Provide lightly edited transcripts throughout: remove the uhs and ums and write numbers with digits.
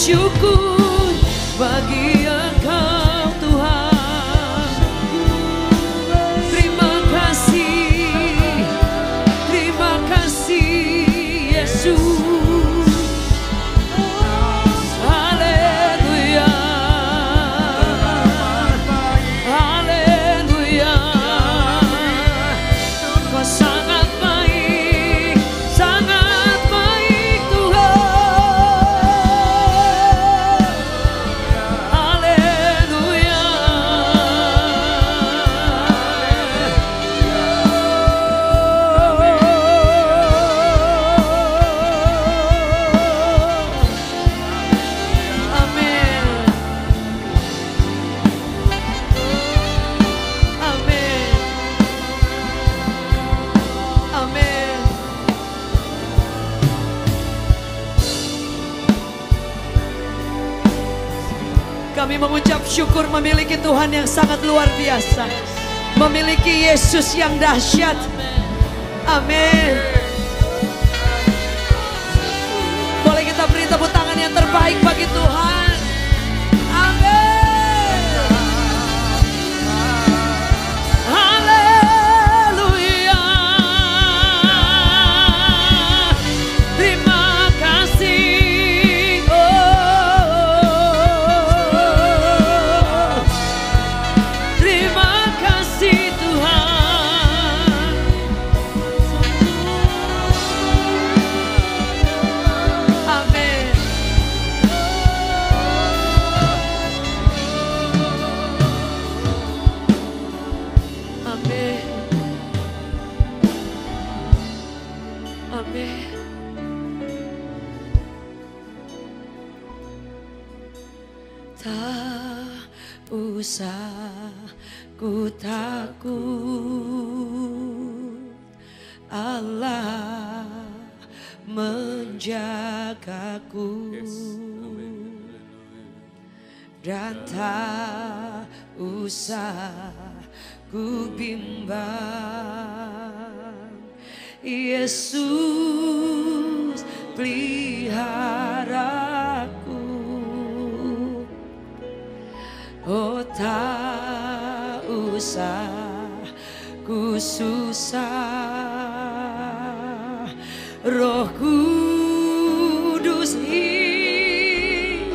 syukur bagi Engkau Tuhan. Terima kasih Yesus. Haleluya, haleluya. Kau sangat baik Tuhan. Haleluya. Amin. Amin. Amin. Kami mengucap syukur memiliki Tuhan yang sangat luar biasa, memiliki Yesus yang dahsyat. Amin. Boleh kita beri tepuk tangan yang terbaik bagi Tuhan. Amin. Haleluya. Terima kasih. Terima kasih Tuhan. Amin. Amin. Amin. Tak usah ku takut, Allah menjagaku. Dan tak usah ku bimbang, Yesus peliharaku. Oh, tak usah ku susah, Roh Kudus hiburku.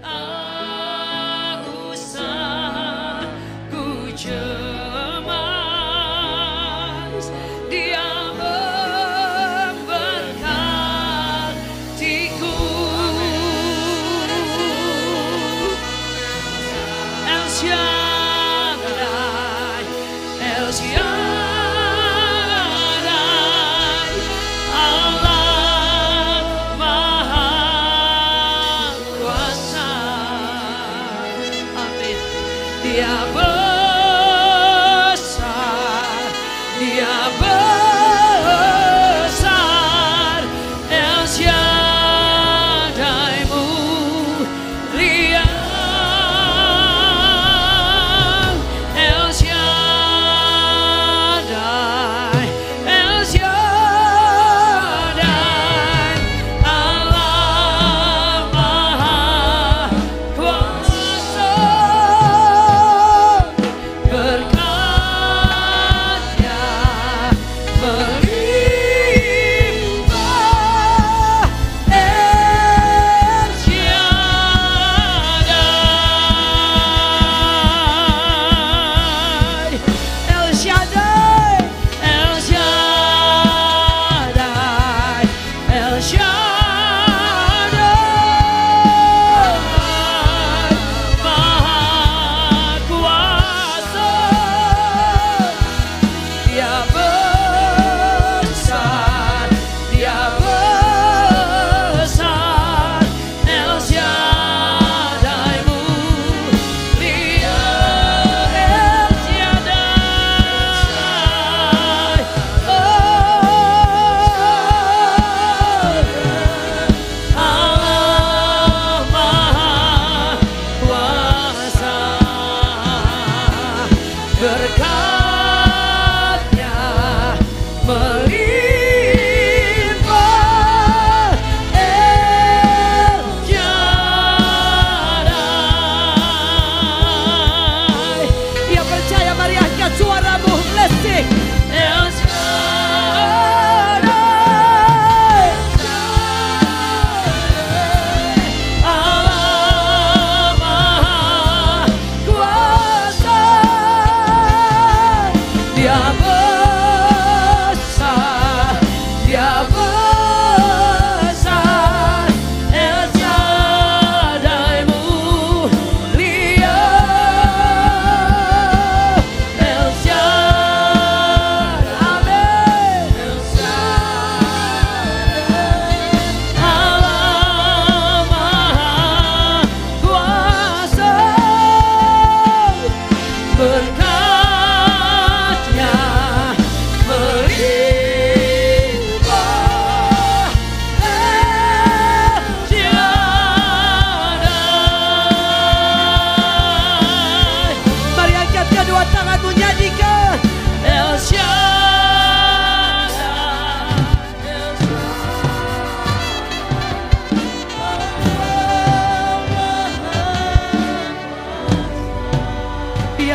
Tak usah ku cemas, Dia memberkatiku. El Shaddai, El Shaddai, Allah Maha Kuasa. Amin. Dia besar, Dia besar, El Shaddai mulia. El Shaddai, El Shaddai, Allah Maha Kuasa.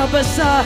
besar.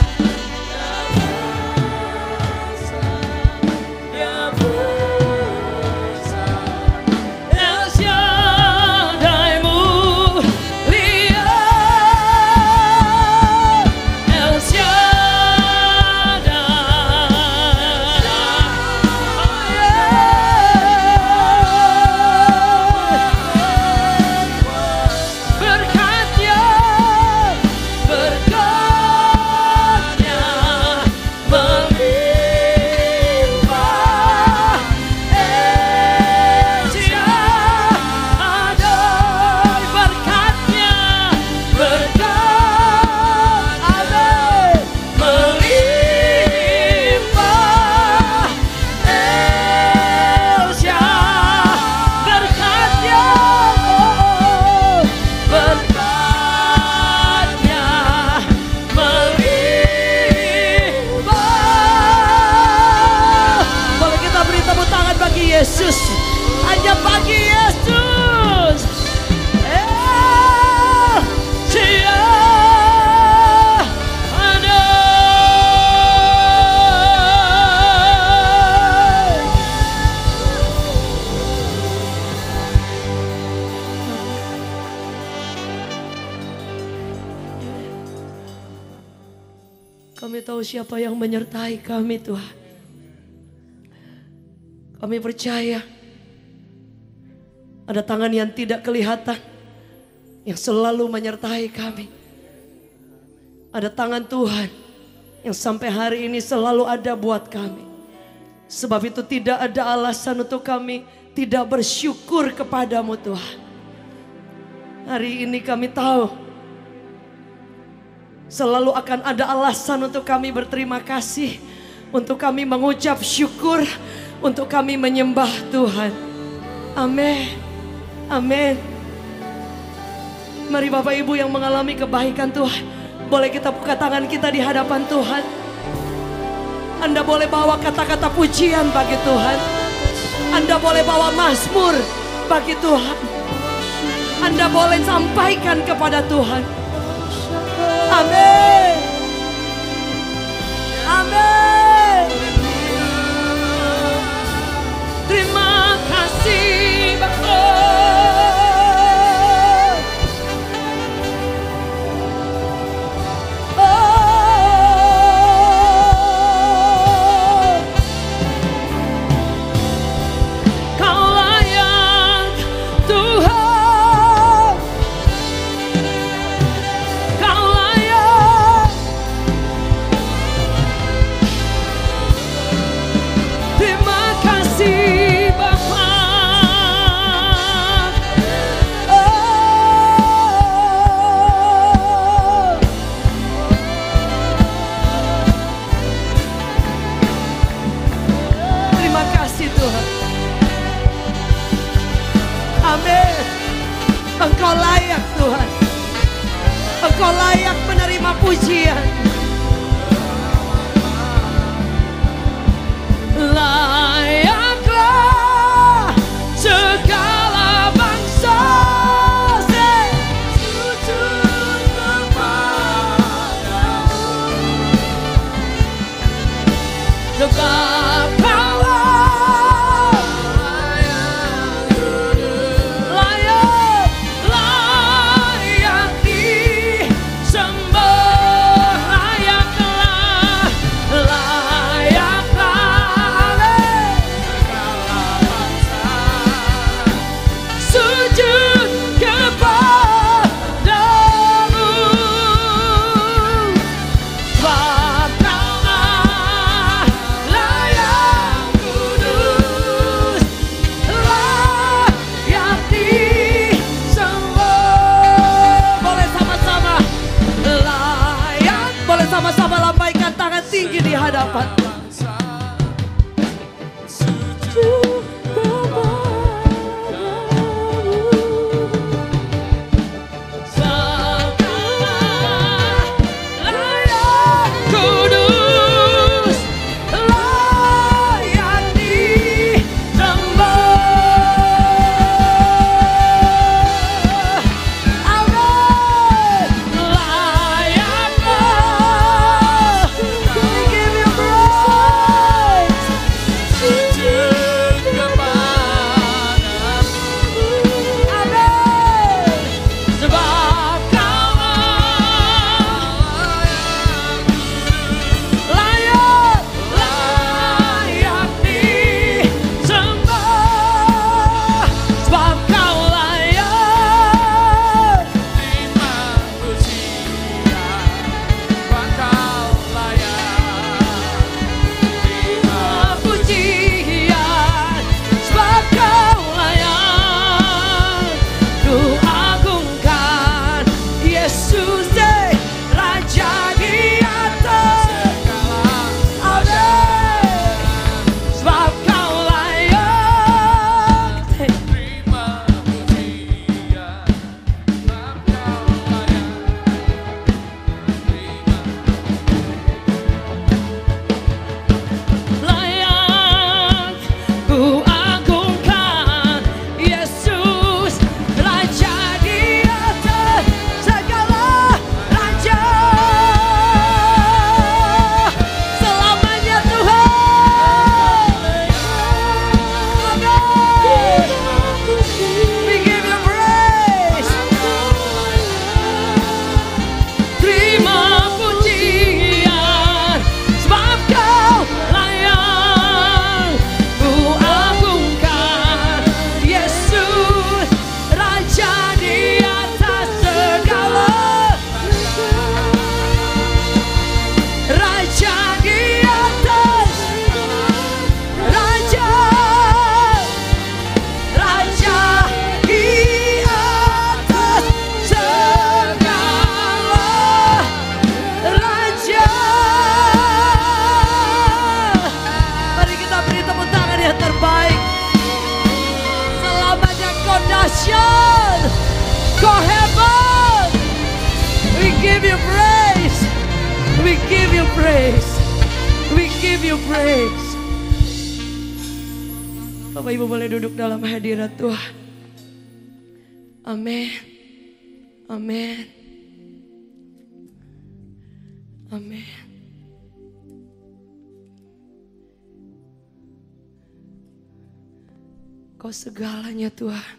Yesus, hanya bagi Yesus. Kami tahu siapa yang menyertai kami, Tuhan. Kami percaya ada tangan yang tidak kelihatan yang selalu menyertai kami. Ada tangan Tuhan yang sampai hari ini selalu ada buat kami. Sebab itu tidak ada alasan untuk kami tidak bersyukur kepadamu, Tuhan. Hari ini kami tahu selalu akan ada alasan untuk kami berterima kasih, untuk kami mengucap syukur, untuk kami menyembah Tuhan. Amin. Amin. Mari Bapak Ibu yang mengalami kebaikan Tuhan, boleh kita buka tangan kita di hadapan Tuhan. Anda boleh bawa kata-kata pujian bagi Tuhan. Anda boleh bawa mazmur bagi Tuhan. Anda boleh sampaikan kepada Tuhan. Amin. Amin. Terima kasih Bapa. Engkau layak Tuhan. Engkau layak menerima pujian. Layaklah segala bangsa sujud kepadamu. Sebab sama-sama lambaikan tangan tinggi di hadapan sujud kepadamu. Segala layak kudus, layak disembah. Amin. Layaklah Yesus. Bapak Ibu boleh duduk dalam hadirat Tuhan. Amin. Amin. Amin. Kau segalanya Tuhan.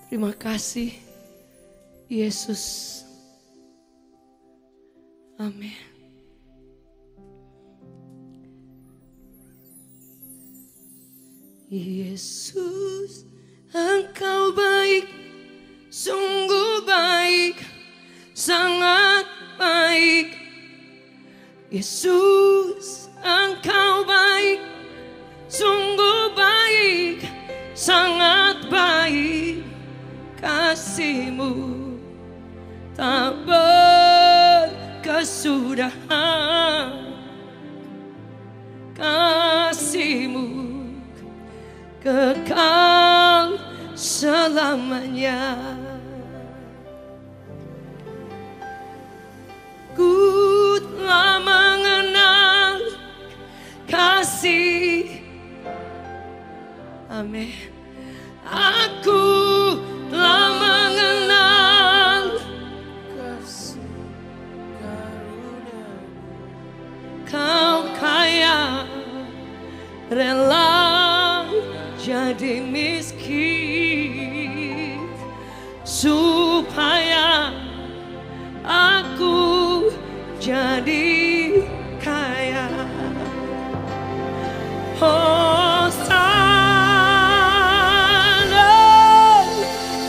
Terima kasih Yesus. Amin. Yesus, Engkau baik, sungguh baik, sangat baik. Yesus, Engkau baik, sungguh baik, sangat baik. Kasih-Mu tak berkesudahan. Kasih-Mu kekal selamanya. Ku telah mengenal kasih. Amin. Aku telah mengenal kasih karunia. Kau kaya, rela jadi miskin supaya aku jadi kaya. Hosana,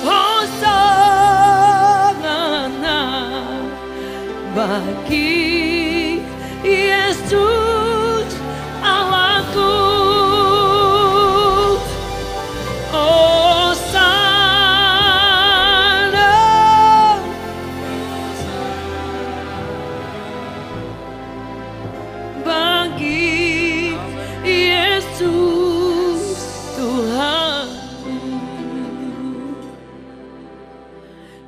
Hosana bagi Yesus Allahku.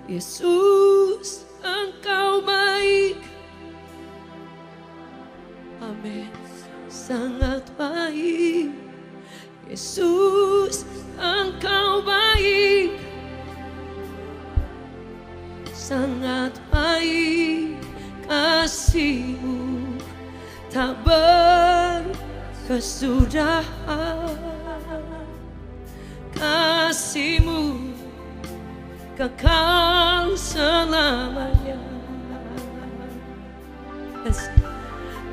Yesus, Engkau baik. Amin. Sangat baik. Yesus, Engkau baik. Sangat baik. Kasih-Mu tak berkesudahan. Kasih-Mu kekal selamanya. Yes.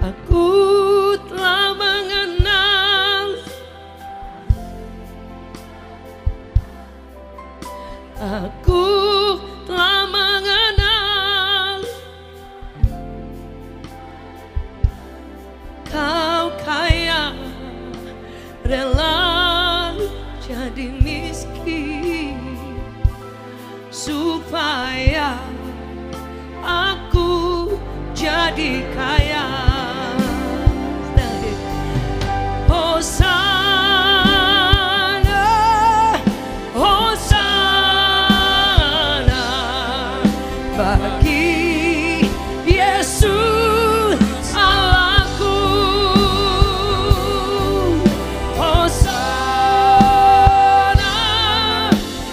Aku telah mengenal, aku telah mengenal Kau kaya, rela jadi miskin supaya aku jadi kaya. Hosana, Hosana bagi Yesus Allahku. Hosana,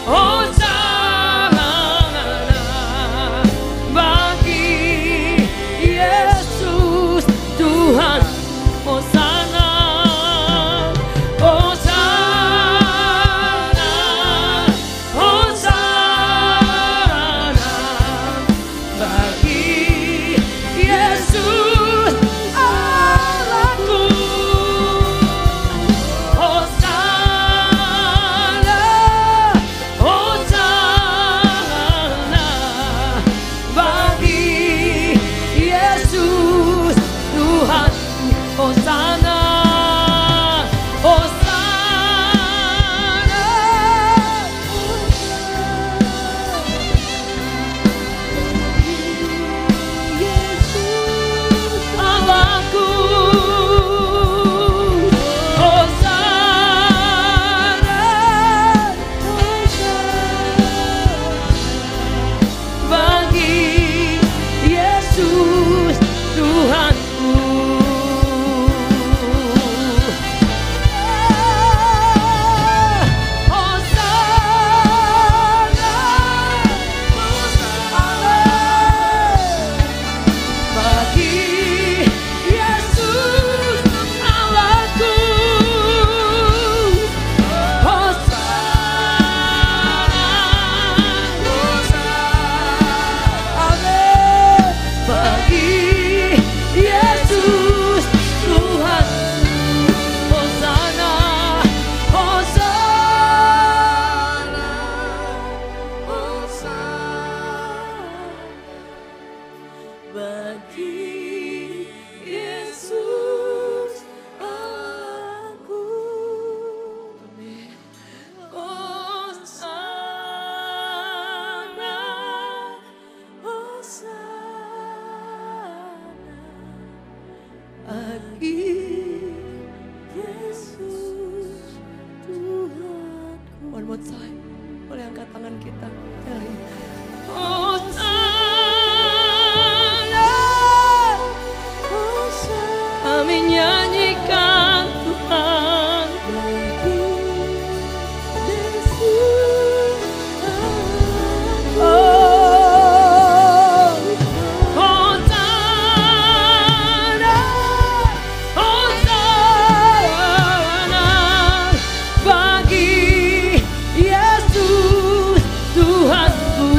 Hosana bagi Yesus Tuhan. Hosana, Hosana, Hosana bagi Yesus aku. Hosana, Hosana bagi Yesus Tuhanku. One more time, boleh angkat tangan kita. Kami nyanyikan Tuhan bagi Yesus. Hosana, Hosana bagi Yesus Tuhanku.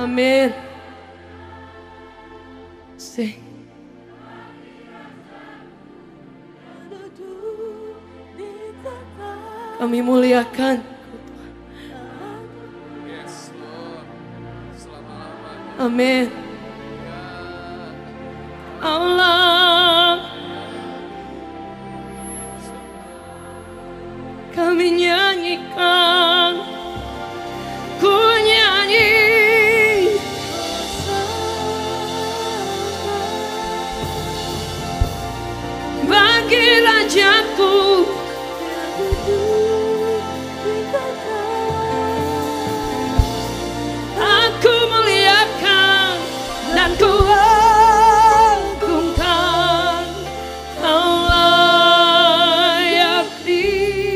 Amin. Sing. Kami muliakan. Amin. Allah, kami nyanyikan, ku nyanyi. Bagi Rajaku, aku muliakan dan ku agungkan, Kau layak disembah.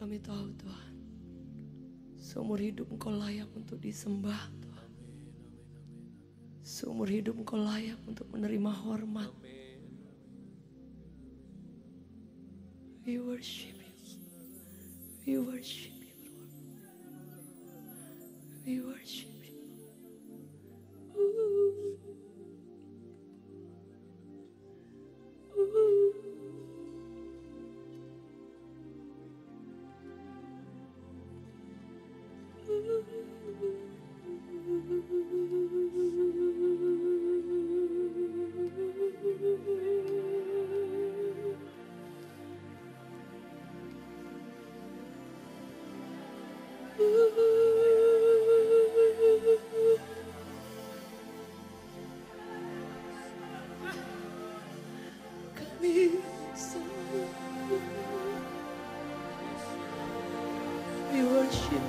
Kami tahu Tuhan, seumur hidup Engkau layak untuk disembah Tuhan. Seumur hidup Engkau layak untuk menerima hormat. We worship you. We worship you, Lord. We worship you. Kami worship.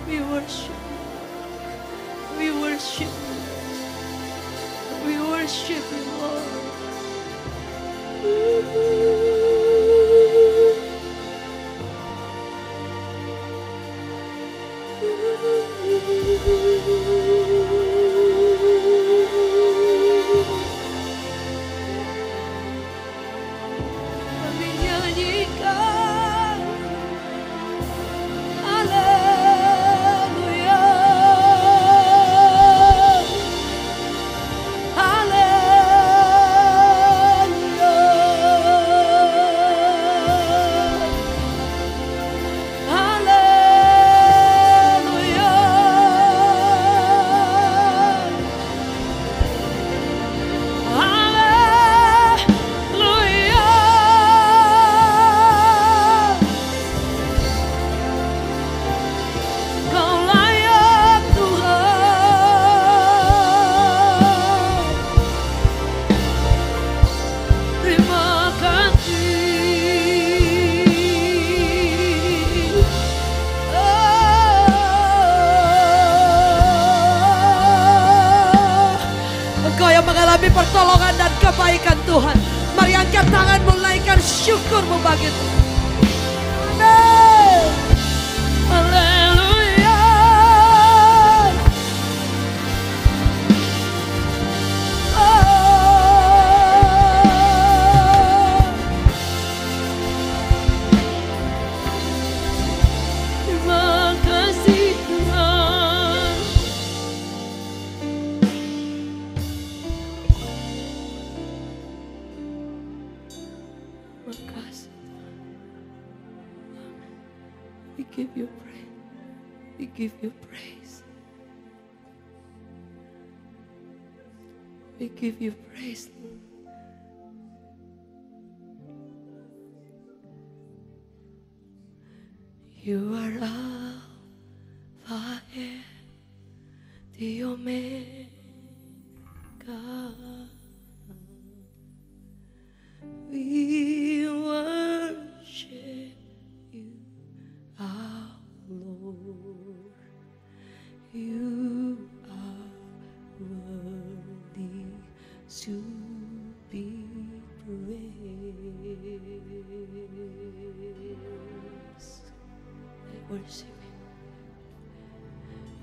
We worship. We worship. We worship you, Lord. Kami nyanyikan haleluya, haleluya, haleluya, haleluya. Kau layak Tuhan. Terima kasih. Engkau yang mengalami pertolongan dan kebaikan Tuhan. Mari angkat tangan, menaikkan syukurmu bagi Tuhan. Amin. Haleluya. Terima kasih Tuhan. Terima kasih. We give you praise. We give you praise. We give you praise. You are Alpha and the Omega. We worship you, our Lord. You are worthy to be praised. I worship you.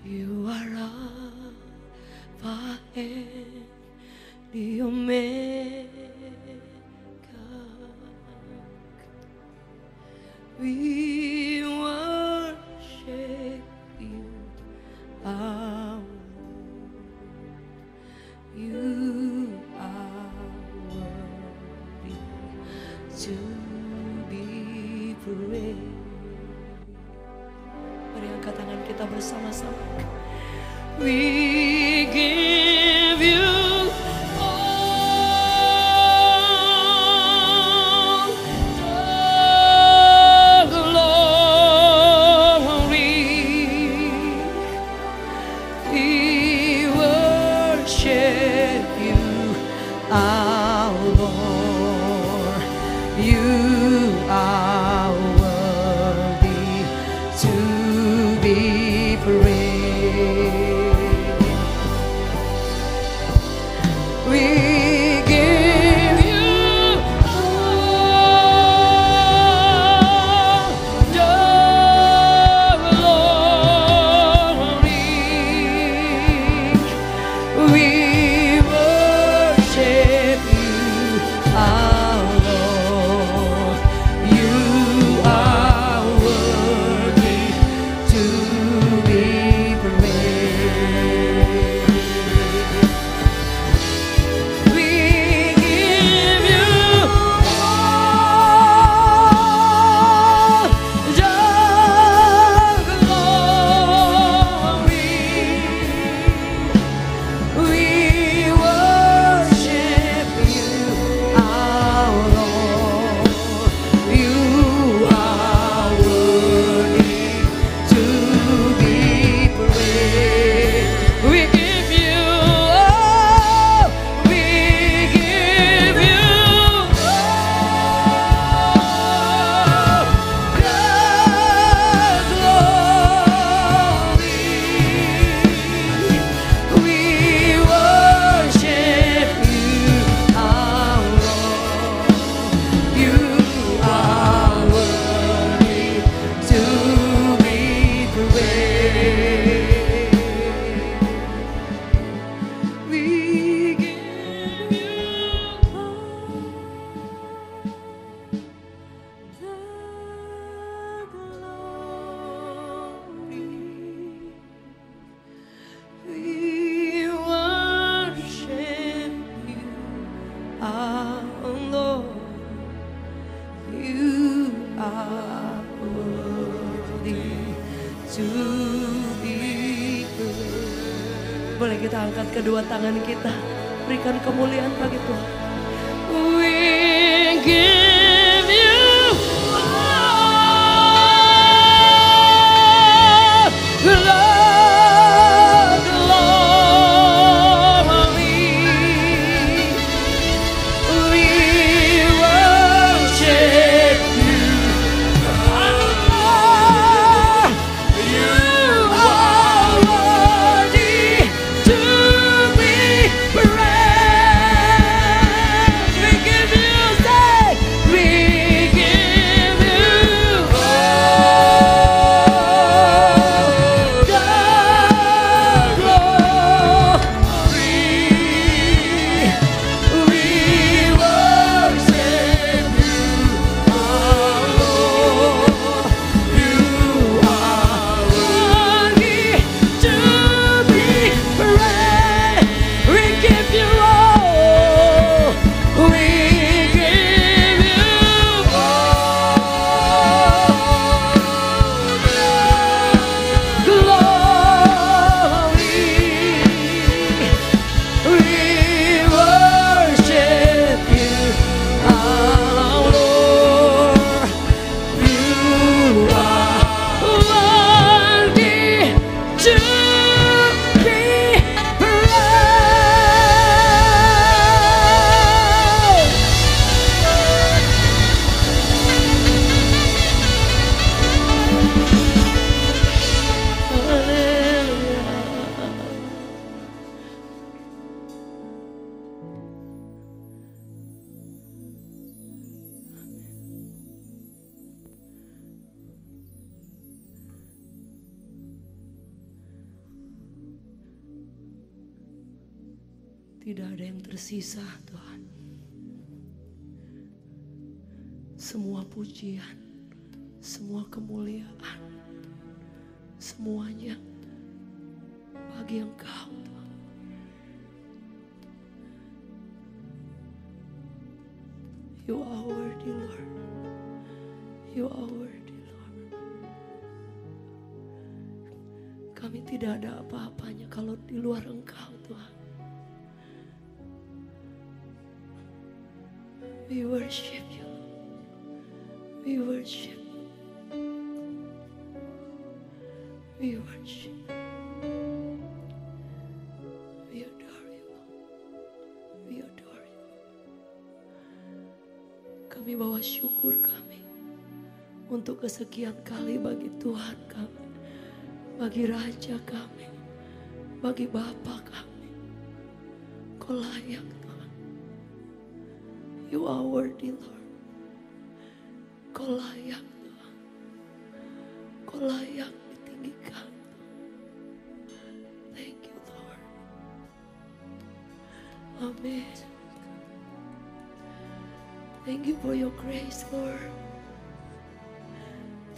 You are Alpha and the Omega. We worship you, our Lord. You are worthy to be praised. Mari angkat tangan kita bersama-sama. We give you our Lord. You are worthy to be praised. are worthy to be praised. Boleh kita angkat kedua tangan kita, berikan kemuliaan bagi Tuhan. We give you all glory. We worship you. You are worthy to be praised. We give you, say, we give you all the glory. We worship you, our Lord. You are worthy to be praised. We give you all. We give you all glory. We worship you, our Lord. You are worthy to be Tidak ada yang tersisa, Tuhan. Semua pujian, semua kemuliaan, semuanya bagi Engkau, Tuhan. You are worthy, Lord. You are worthy, Lord. Kami tidak ada apa-apanya kalau di luar Engkau, Tuhan. We worship you. We worship you. We worship you. We adore you. We adore you. Kami bawa syukur kami untuk kesekian kali bagi Tuhan kami, bagi Raja kami, bagi Bapa kami. Kau layak, Tuhan. You are worthy, Lord. Kau layak, Tuhan. Kau layak ditinggikan. Thank you, Lord. Amen. Thank you for your grace, Lord.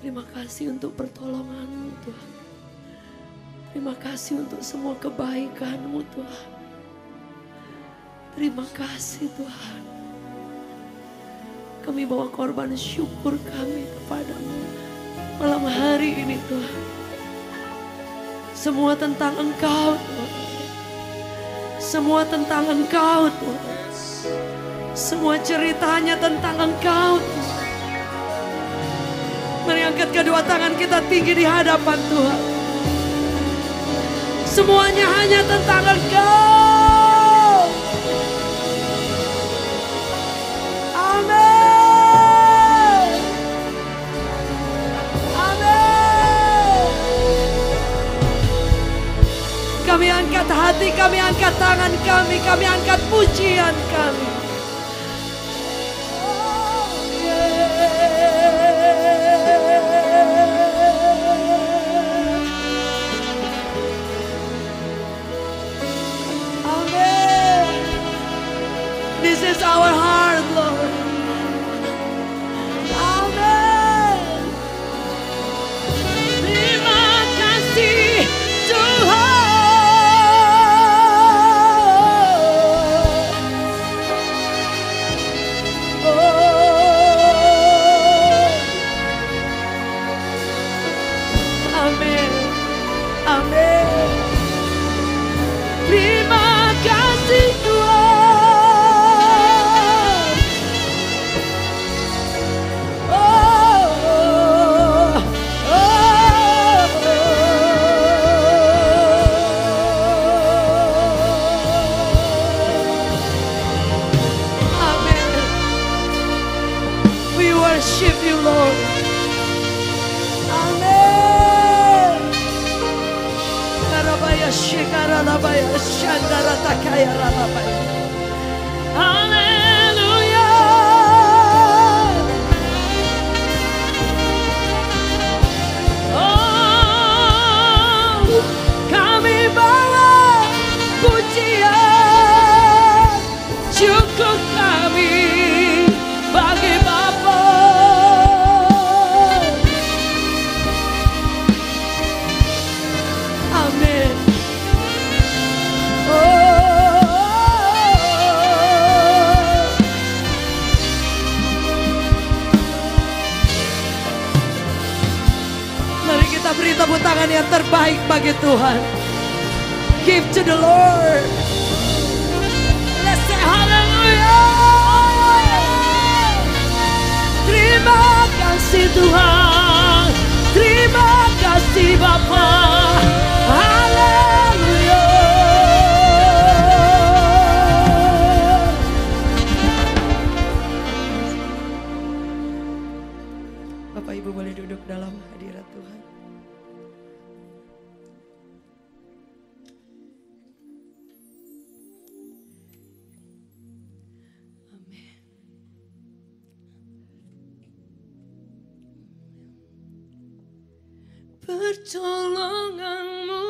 Terima kasih untuk pertolongan-Mu, Tuhan. Terima kasih untuk semua kebaikan-Mu, Tuhan. Terima kasih, Tuhan. Kami bawa korban syukur kami kepada-Mu malam hari ini, Tuhan. Semua tentang Engkau, Tuhan. Semua tentang Engkau, Tuhan. Semua ceritanya tentang Engkau, Tuhan. Mari angkat kedua tangan kita tinggi di hadapan Tuhan. Semuanya hanya tentang Engkau. Kami angkat hati, kami angkat tangan kami angkat pujian kami. Amen. This is our heart, Lord. Amen. Terima kasih Tuhan. worship you, Lord. Amen. Karabaya shikara labaya shandara takaya labaya. Hallelujah. Oh, kami bawa pujian cukup kami bagi Bapa. Amin. Mari kita beri tepuk tangan yang terbaik bagi Tuhan. Give to the Lord. Let's say hallelujah. Terima kasih Tuhan. Terima kasih Bapa. Haleluya. Bapak Ibu boleh duduk dalam hadirat Tuhan. Amin. Pertolonganmu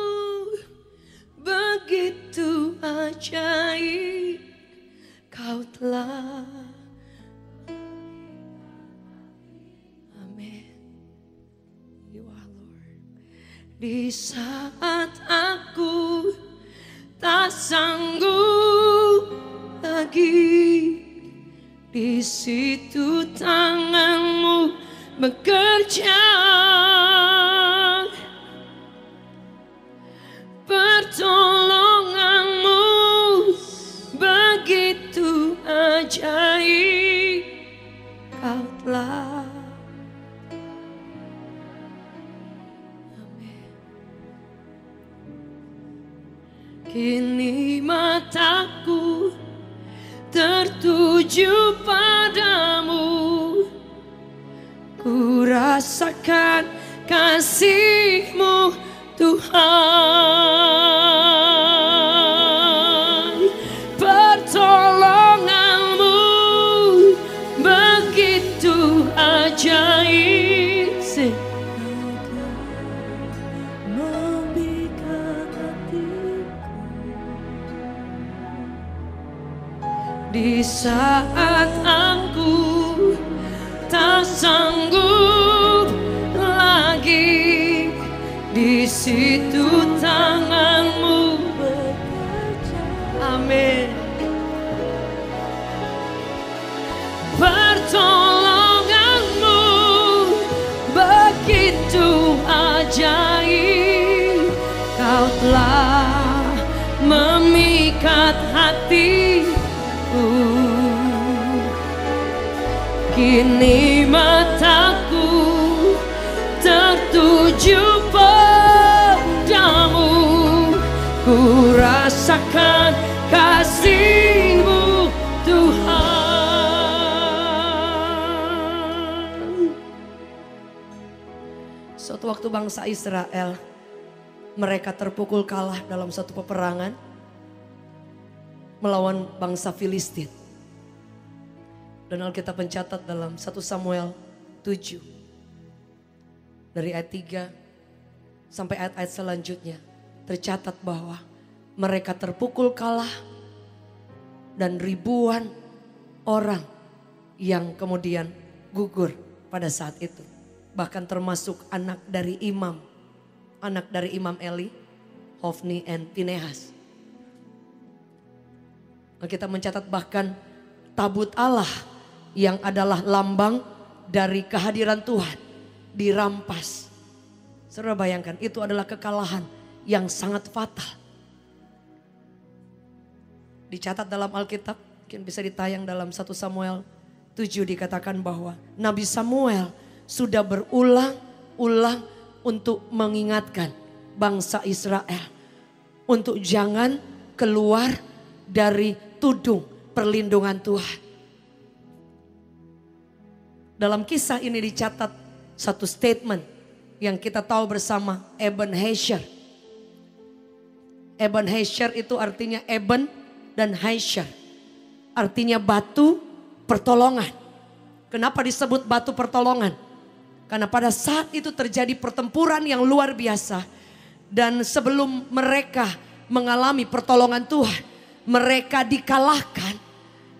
begitu ajaib, Kau telah. Amin. You are Lord. Di saat aku tak sanggup lagi, di situ tanganmu bekerja. Pertolonganmu begitu ajaib, Kau telah. Amin. Kini mataku tertuju padamu, ku rasakan kasih-Mu Tuhan. Pertolongan-Mu begitu ajaib, memikat hatiku. Di saat aku tak sanggup lagi, di situ tangan-Mu bekerja. Amin. Pertolongan-Mu begitu ajaib, Kau telah memikat hatiku. Kini mataku tertuju padamu, ku rasakan kasih-Mu Tuhan. Suatu waktu bangsa Israel, mereka terpukul kalah dalam satu peperangan melawan bangsa Filistin. Dan Alkitab mencatat dalam 1 Samuel 7 dari ayat 3 sampai ayat-ayat selanjutnya tercatat bahwa mereka terpukul kalah dan ribuan orang yang kemudian gugur pada saat itu. Bahkan termasuk anak dari Imam Eli, Hofni and Pinehas. Kita mencatat bahkan tabut Allah yang adalah lambang dari kehadiran Tuhan dirampas. Saudara bayangkan, itu adalah kekalahan yang sangat fatal. Dicatat dalam Alkitab, mungkin bisa ditayang dalam 1 Samuel 7 dikatakan bahwa Nabi Samuel sudah berulang-ulang untuk mengingatkan bangsa Israel untuk jangan keluar dari tudung perlindungan Tuhan. Dalam kisah ini dicatat satu statement yang kita tahu bersama, Ebenezer. Ebenezer itu artinya Eben dan Hezer. Artinya batu pertolongan. Kenapa disebut batu pertolongan? Karena pada saat itu terjadi pertempuran yang luar biasa. Dan sebelum mereka mengalami pertolongan Tuhan, mereka dikalahkan,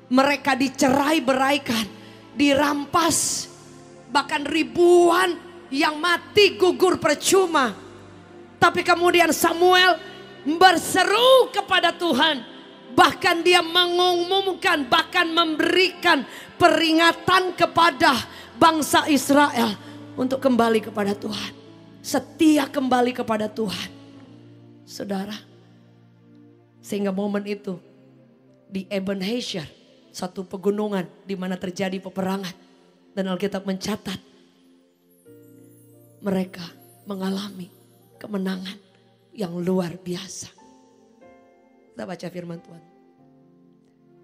mereka dicerai-beraikan, dirampas. Bahkan ribuan yang mati gugur percuma. Tapi kemudian Samuel berseru kepada Tuhan. Bahkan dia mengumumkan, bahkan memberikan peringatan kepada bangsa Israel untuk kembali kepada Tuhan. Setia kembali kepada Tuhan. Saudara, sehingga momen itu di Ebenezer, satu pegunungan di mana terjadi peperangan, dan Alkitab mencatat mereka mengalami kemenangan yang luar biasa. Kita baca firman Tuhan.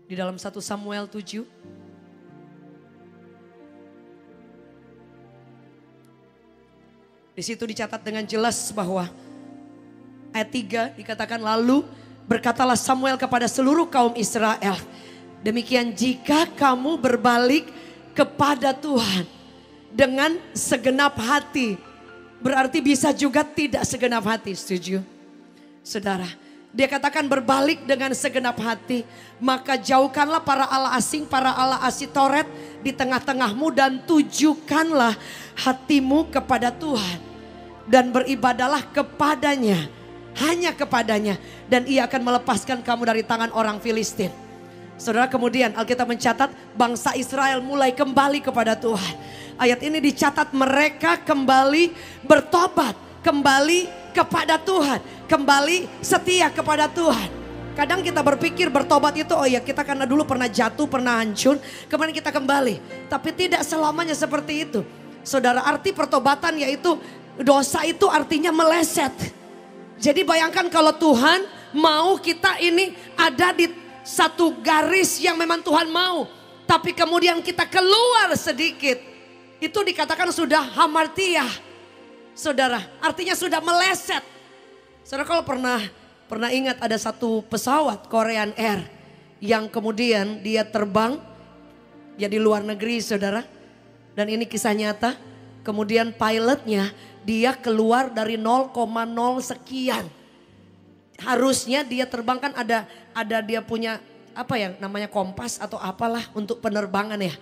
Di dalam 1 Samuel 7. Di situ dicatat dengan jelas bahwa ayat 3 dikatakan, lalu berkatalah Samuel kepada seluruh kaum Israel, demikian jika kamu berbalik kepada Tuhan dengan segenap hati. Berarti bisa juga tidak segenap hati, setuju? Saudara, dia katakan berbalik dengan segenap hati. Maka jauhkanlah para allah asing, para allah Asitoret di tengah-tengahmu, dan tujukanlah hatimu kepada Tuhan. Dan beribadalah kepadanya, hanya kepadanya. Dan ia akan melepaskan kamu dari tangan orang Filistin. Saudara, kemudian Alkitab mencatat bangsa Israel mulai kembali kepada Tuhan. Ayat ini dicatat mereka kembali bertobat, kembali kepada Tuhan, kembali setia kepada Tuhan. Kadang kita berpikir bertobat itu, oh ya kita karena dulu pernah jatuh, pernah hancur, kemudian kita kembali. Tapi tidak selamanya seperti itu. Saudara, arti pertobatan yaitu dosa itu artinya meleset. Jadi bayangkan kalau Tuhan mau kita ini ada di satu garis yang memang Tuhan mau. Tapi kemudian kita keluar sedikit. Itu dikatakan sudah hamartiah. Saudara, artinya sudah meleset. Saudara, kalau pernah ingat ada satu pesawat Korean Air yang kemudian dia terbang ya di luar negeri, saudara. Dan ini kisah nyata. Kemudian pilotnya dia keluar dari 0,0 sekian. Harusnya dia terbang kan ada dia punya apa ya namanya kompas atau apalah untuk penerbangan ya.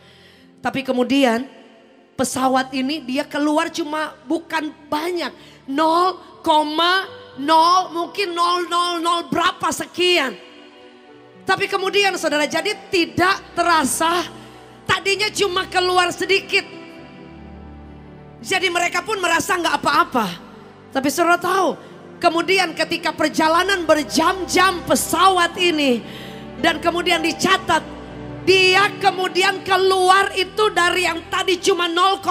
Tapi kemudian pesawat ini dia keluar cuma bukan banyak. 0,0 mungkin 000 berapa sekian. Tapi kemudian saudara, jadi tidak terasa tadinya cuma keluar sedikit. Jadi mereka pun merasa nggak apa-apa. Tapi saudara tahu, kemudian ketika perjalanan berjam-jam pesawat ini dan kemudian dicatat dia kemudian keluar itu dari yang tadi cuma 0,00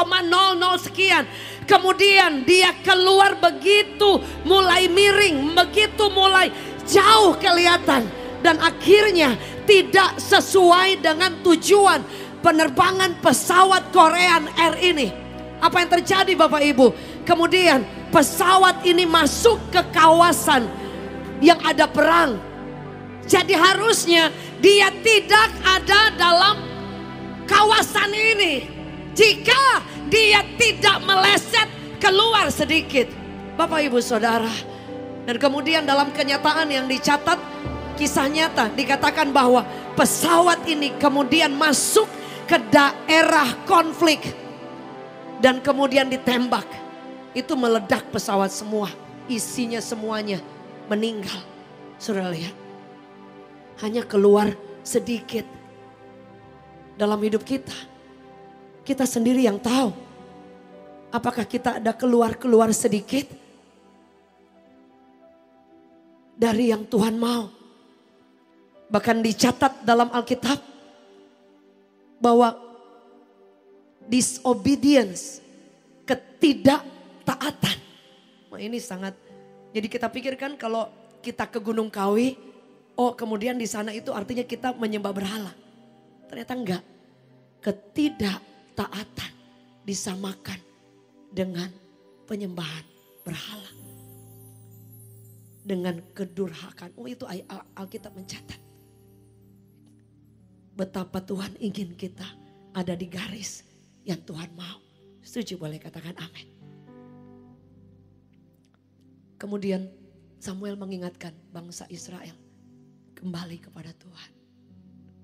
sekian. Kemudian dia keluar begitu mulai miring, begitu mulai jauh kelihatan. Dan akhirnya tidak sesuai dengan tujuan penerbangan pesawat Korean Air ini. Apa yang terjadi Bapak Ibu? Kemudian pesawat ini masuk ke kawasan yang ada perang. Jadi harusnya dia tidak ada dalam kawasan ini. Jika dia tidak meleset keluar sedikit. Bapak Ibu Saudara. Dan kemudian dalam kenyataan yang dicatat, kisah nyata dikatakan bahwa pesawat ini kemudian masuk ke daerah konflik. Dan kemudian ditembak. Itu meledak pesawat semua. Isinya semuanya meninggal. Saudara lihat. Hanya keluar sedikit. Dalam hidup kita. Kita sendiri yang tahu. Apakah kita ada keluar sedikit. Dari yang Tuhan mau. Bahkan dicatat dalam Alkitab. Bahwa disobedience. Ketidaktaatan. Nah ini sangat. Jadi kita pikirkan kalau kita ke Gunung Kawi. Oh kemudian di sana itu artinya kita menyembah berhala. Ternyata enggak. Ketidaktaatan. disamakan dengan penyembahan berhala. Dengan kedurhakaan. Oh itu Alkitab mencatat. Betapa Tuhan ingin kita ada di garis yang Tuhan mau. Setuju, boleh katakan amin. Kemudian Samuel mengingatkan bangsa Israel. Kembali kepada Tuhan.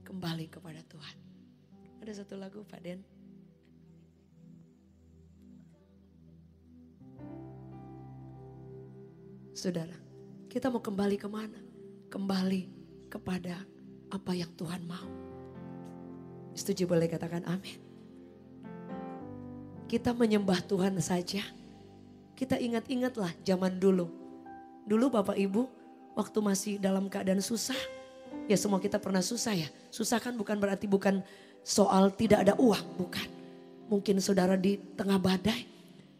Kembali kepada Tuhan. Ada satu lagu Pak Den. Saudara, kita mau kembali kemana? Kembali kepada apa yang Tuhan mau. Setuju, boleh katakan amin. Kita menyembah Tuhan saja. Kita ingat-ingatlah zaman dulu. Dulu Bapak Ibu waktu masih dalam keadaan susah. Ya semua kita pernah susah ya. Susah kan bukan berarti bukan soal tidak ada uang, bukan. Mungkin saudara di tengah badai.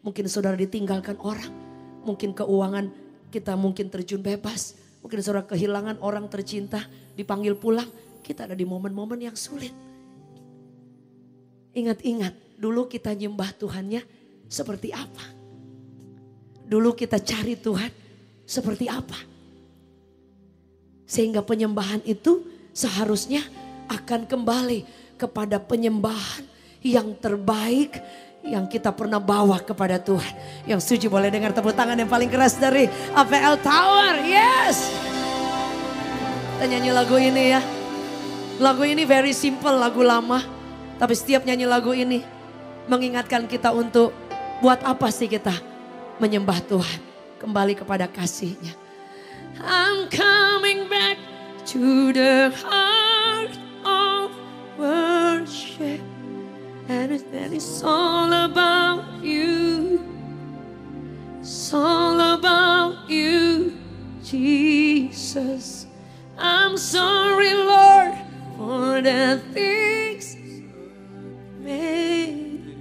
Mungkin saudara ditinggalkan orang. Mungkin keuangan kita mungkin terjun bebas. Mungkin saudara kehilangan orang tercinta, dipanggil pulang. Kita ada di momen-momen yang sulit. Ingat-ingat, dulu kita nyembah Tuhannya seperti apa? Dulu kita cari Tuhan seperti apa? Sehingga penyembahan itu seharusnya akan kembali kepada penyembahan yang terbaik yang kita pernah bawa kepada Tuhan. Yang setuju boleh dengar tepuk tangan yang paling keras dari APL Tower. Yes. Kita nyanyi lagu ini ya. Lagu ini very simple, lagu lama. Tapi setiap nyanyi lagu ini mengingatkan kita untuk buat apa sih kita menyembah Tuhan. Kembali kepada kasih-Nya. I'm coming back to the heart of worship. And it's all about you. It's all about you, Jesus. I'm sorry, Lord, for the things made.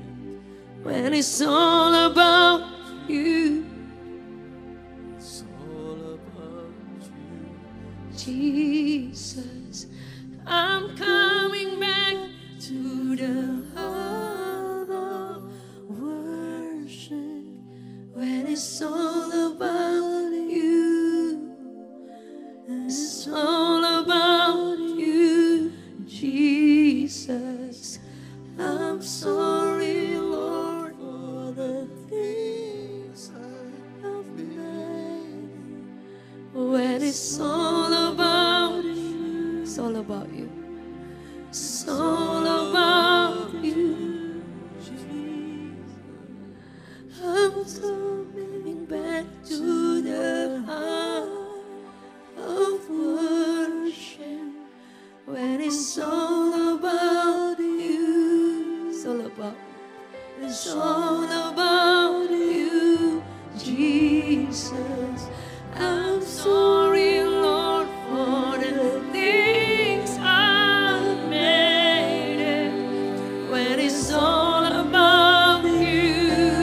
When it's all about you. It's all about you, Jesus. I'm coming back to the heart of worship. When it's all about you. It's all about you, Jesus. I'm sorry, Lord, for the things I've made. When it's all about you, it's all about you. It's all about you, Jesus. I'm coming back to the heart of worship. When it's all about you, it's all about, it's all about you, Jesus. I'm sorry, Lord, for the things I made. When it's all about you,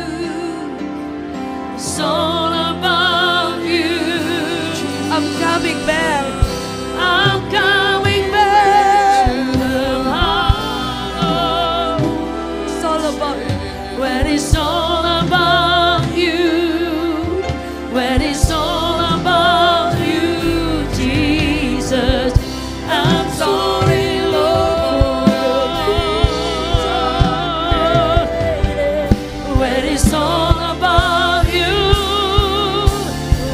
it's all about you. I'm coming back. I'm coming back to the heart. It's all about you. When it's all about you. When it's all about you, Jesus. I'm sorry, Lord. When it's all about you.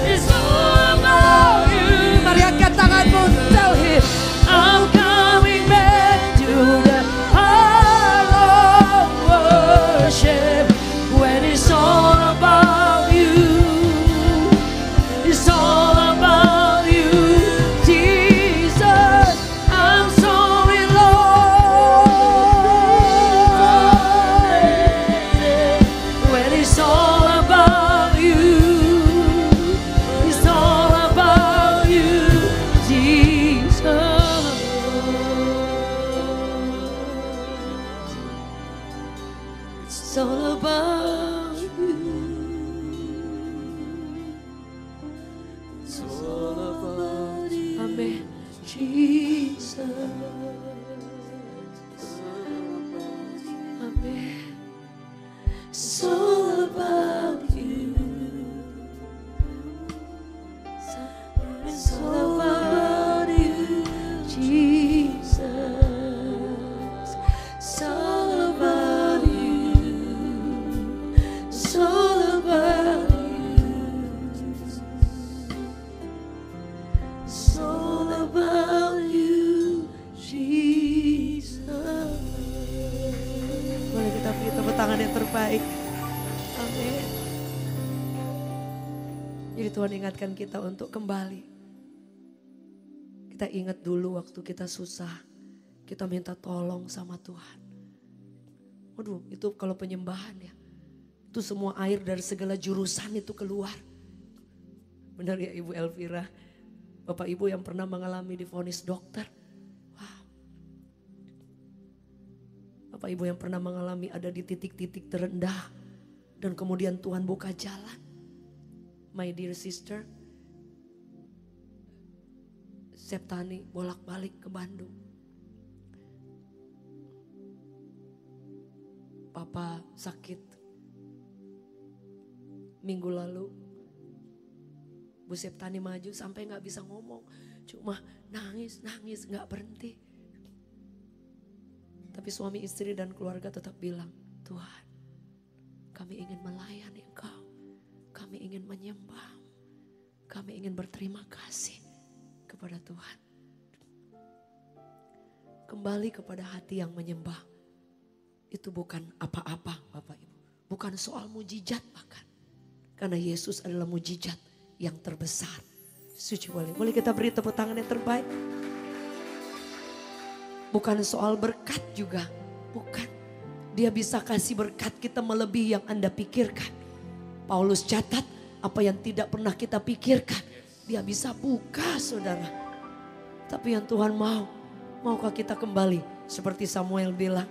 It's all about you. Mari angkat tanganmu, tell him. I'm coming back to the heart of worship. When it's all about you. It's all about you, Jesus. I'm sorry, Lord. When it's all about you. It's all about you, Jesus. It's all about you. It's all about you. Amen. Jesus. Amen. It's all about you. It's all about you, Jesus. It's all about you. It's all about you. It's all about you, Jesus. Boleh kita beri tepuk tangan yang terbaik. Amin. Jadi Tuhan ingatkan kita untuk kembali. Kita ingat dulu waktu kita susah, kita minta tolong sama Tuhan. Waduh, itu kalau penyembahan ya, itu semua air dari segala jurusan itu keluar. Benar ya Ibu Elvira, Bapak Ibu yang pernah mengalami divonis dokter. Wow. Bapak Ibu yang pernah mengalami ada di titik-titik terendah dan kemudian Tuhan buka jalan. My dear sister, Septani bolak-balik ke Bandung. Papa sakit. Minggu lalu Bu Septani maju sampai gak bisa ngomong. Cuma nangis gak berhenti. Tapi suami istri dan keluarga tetap bilang, Tuhan kami ingin melayani Engkau. Kami ingin menyembah. Kami ingin berterima kasih kepada Tuhan. Kembali kepada hati yang menyembah. Itu bukan apa-apa Bapak Ibu. Bukan soal mujizat bahkan. Karena Yesus adalah mujizat yang terbesar. Suci boleh kita beri tepuk tangan yang terbaik. Bukan soal berkat juga. Bukan. Dia bisa kasih berkat kita melebihi yang Anda pikirkan. Paulus catat apa yang tidak pernah kita pikirkan. Dia bisa buka saudara. Tapi yang Tuhan maukah kita kembali seperti Samuel bilang.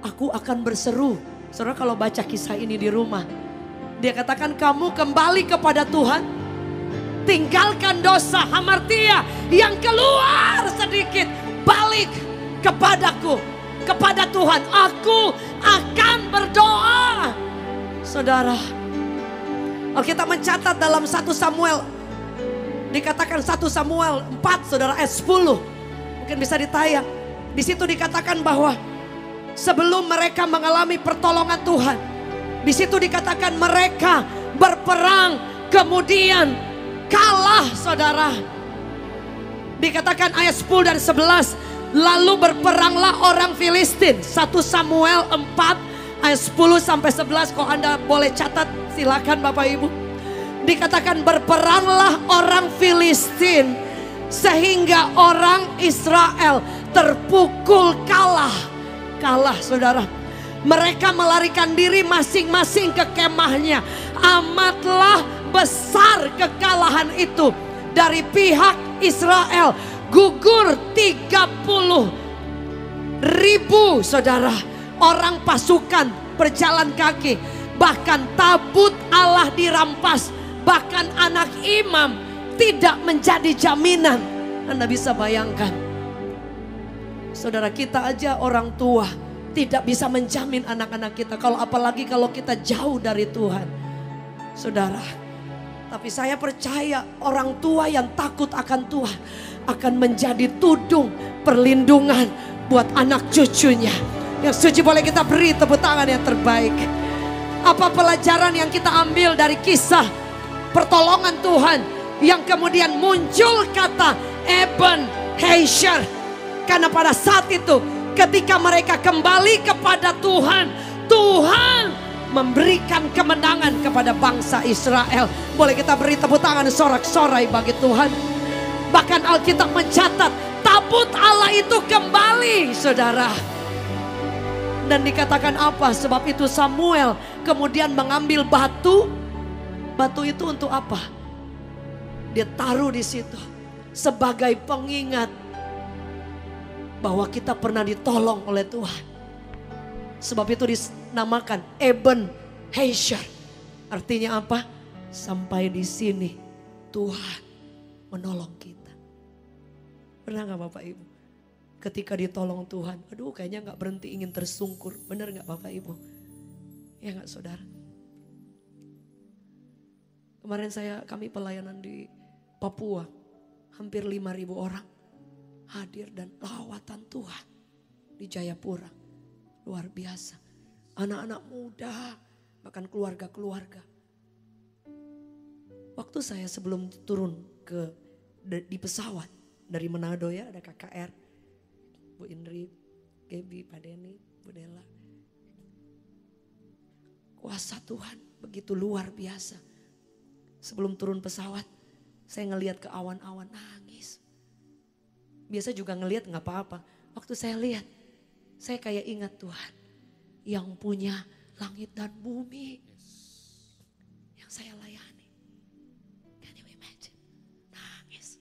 Aku akan berseru. Saudara kalau baca kisah ini di rumah. Dia katakan kamu kembali kepada Tuhan. Tinggalkan dosa hamartia yang keluar sedikit. Balik kepadaku. Kepada Tuhan. Aku akan berdoa. Saudara. Alkitab mencatat dalam 1 Samuel. Dikatakan 1 Samuel 4 saudara ayat 10. Mungkin bisa ditayang. Di situ dikatakan bahwa sebelum mereka mengalami pertolongan Tuhan. Di situ dikatakan mereka berperang kemudian kalah saudara. Dikatakan ayat 10 dan 11. Lalu berperanglah orang Filistin. 1 Samuel 4 ayat 10 sampai 11. Kalau Anda boleh catat silakan Bapak Ibu. Dikatakan berperanglah orang Filistin. Sehingga orang Israel terpukul kalah. Kalah saudara. Mereka melarikan diri masing-masing ke kemahnya. Amatlah besar kekalahan itu. Dari pihak Israel. Gugur 30.000 saudara. Orang pasukan berjalan kaki. Bahkan tabut Allah dirampas. Bahkan anak imam tidak menjadi jaminan. Anda bisa bayangkan. Saudara kita aja orang tua. Tidak bisa menjamin anak-anak kita. Apalagi kalau kita jauh dari Tuhan. Saudara. Tapi saya percaya orang tua yang takut akan Tuhan. Akan menjadi tudung perlindungan buat anak cucunya. Yang suci boleh kita beri tepuk tangan yang terbaik. Apa pelajaran yang kita ambil dari kisah pertolongan Tuhan. Yang kemudian muncul kata Ebenezer. Karena pada saat itu ketika mereka kembali kepada Tuhan. Tuhan memberikan kemenangan kepada bangsa Israel. Boleh kita beri tepuk tangan sorak-sorai bagi Tuhan. Bahkan Alkitab mencatat tabut Allah itu kembali saudara. Dan dikatakan apa? Sebab itu Samuel kemudian mengambil batu. Batu itu untuk apa? Dia taruh di situ sebagai pengingat bahwa kita pernah ditolong oleh Tuhan. Sebab itu dinamakan Ebenezer. Artinya apa? Sampai di sini Tuhan menolong kita. Pernah gak Bapak Ibu? Ketika ditolong Tuhan, aduh kayaknya gak berhenti ingin tersungkur. Benar gak Bapak Ibu? Ya nggak saudara? Kemarin kami pelayanan di Papua. Hampir 5.000 orang hadir dan lawatan Tuhan di Jayapura. Luar biasa. Anak-anak muda, bahkan keluarga-keluarga. Waktu saya sebelum turun di pesawat dari Manado ya, ada KKR, Bu Indri, Gaby, Pak Denny, Bu Dela. Kuasa Tuhan begitu luar biasa. Sebelum turun pesawat, saya ngelihat ke awan-awan nangis. Biasa juga ngelihat nggak apa-apa. Waktu saya lihat, saya kayak ingat Tuhan yang punya langit dan bumi yang saya layani. Can you imagine? Nangis.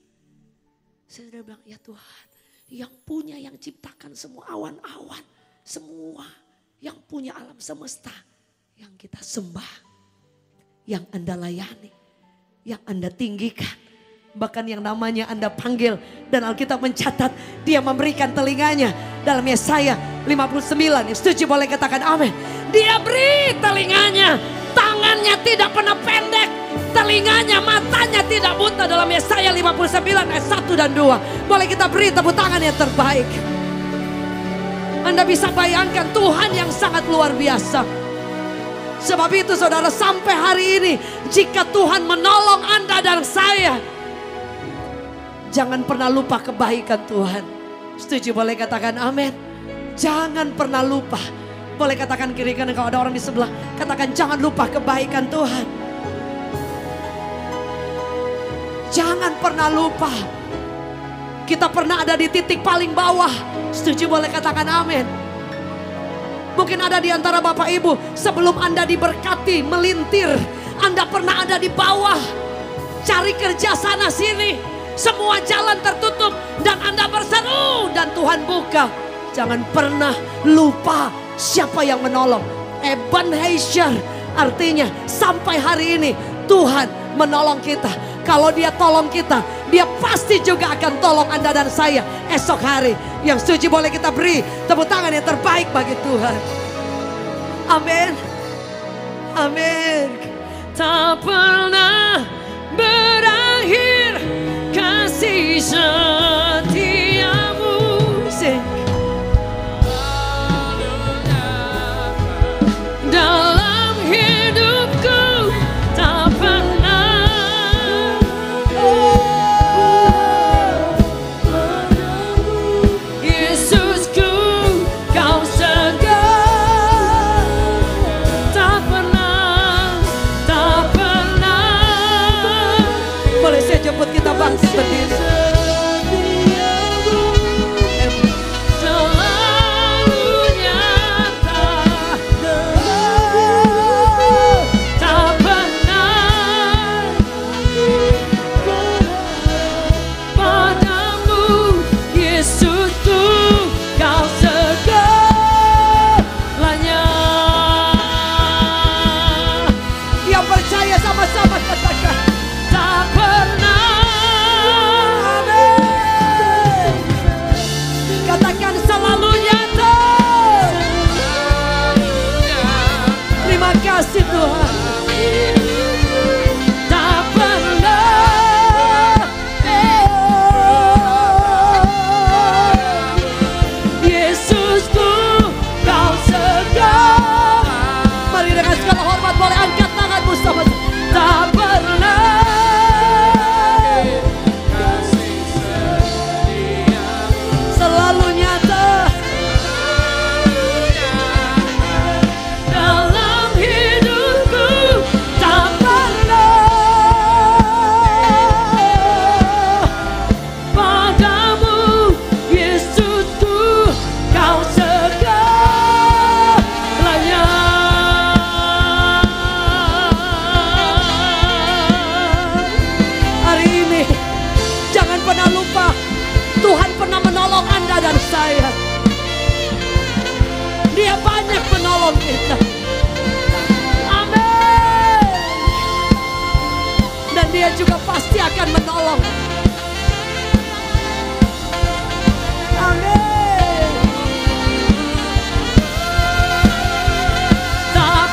Saya sudah bilang, ya Tuhan, yang punya, yang ciptakan semua awan-awan, semua yang punya alam semesta, yang kita sembah, yang Anda layani, yang Anda tinggikan, bahkan yang namanya Anda panggil. Dan Alkitab mencatat dia memberikan telinganya. Dalam Yesaya 59, yang setuju boleh katakan amin. Dia beri telinganya, tangannya tidak pernah pendek, telinganya, matanya tidak buta. Dalam Yesaya 59 ayat 1 dan 2. Boleh kita beri tepuk tangan yang terbaik. Anda bisa bayangkan Tuhan yang sangat luar biasa. Sebab itu saudara, sampai hari ini jika Tuhan menolong Anda dan saya, jangan pernah lupa kebaikan Tuhan. Setuju boleh katakan amin. Jangan pernah lupa. Boleh katakan kiri kanan, kalau ada orang di sebelah, katakan jangan lupa kebaikan Tuhan. Jangan pernah lupa. Kita pernah ada di titik paling bawah. Setuju boleh katakan amin. Mungkin ada di antara Bapak Ibu, sebelum Anda diberkati, melintir, Anda pernah ada di bawah, cari kerja sana sini, semua jalan tertutup dan Anda berseru dan Tuhan buka. Jangan pernah lupa siapa yang menolong. Ebenezer, artinya sampai hari ini Tuhan menolong kita. Kalau dia tolong kita, dia pasti juga akan tolong Anda dan saya esok hari. Yang setuju boleh kita beri tepuk tangan yang terbaik bagi Tuhan. Amin. Amin. Tak pernah berakhir kasih setiamu. Sing. Dalam hidupku tak pernah. Yesusku, kau segar. Tak pernah, tak pernah. Boleh saya jemput kita bangkit berdiri. Sama-sama katakan tak pernah. Amin. Katakan selalu nyata. Terima kasih Tuhan. Tak pernah. Yesusku, kau segar. Mari dengan segala hormat boleh angkat tanganmu sama. Tak pernah selalu nyata dalam hidupku. Tak pernah padamu Yesusku, kau segalanya. Pernah lupa Tuhan pernah menolong Anda dan saya. Dia banyak menolong kita. Amin. Dan dia juga pasti akan menolong. Amin. Tak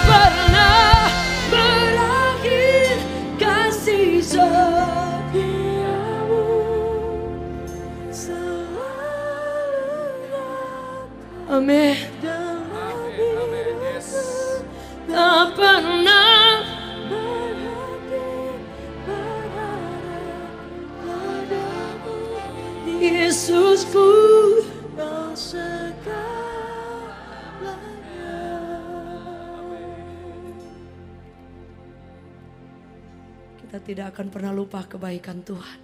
Kita tidak akan pernah lupa kebaikan Tuhan.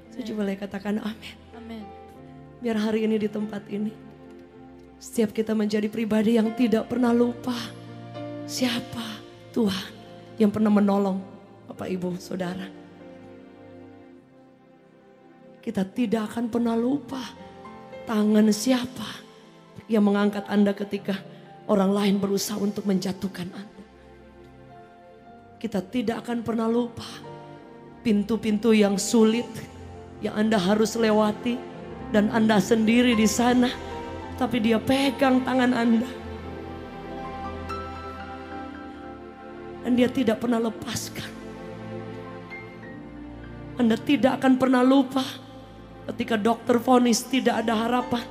Setuju boleh katakan amin. Amin. Biar hari ini di tempat ini, setiap kita menjadi pribadi yang tidak pernah lupa siapa Tuhan yang pernah menolong Bapak Ibu Saudara. Kita tidak akan pernah lupa tangan siapa yang mengangkat Anda ketika orang lain berusaha untuk menjatuhkan Anda. Kita tidak akan pernah lupa pintu-pintu yang sulit yang Anda harus lewati dan Anda sendiri di sana, tapi Dia pegang tangan Anda. Dan Dia tidak pernah lepaskan. Anda tidak akan pernah lupa ketika dokter vonis tidak ada harapan.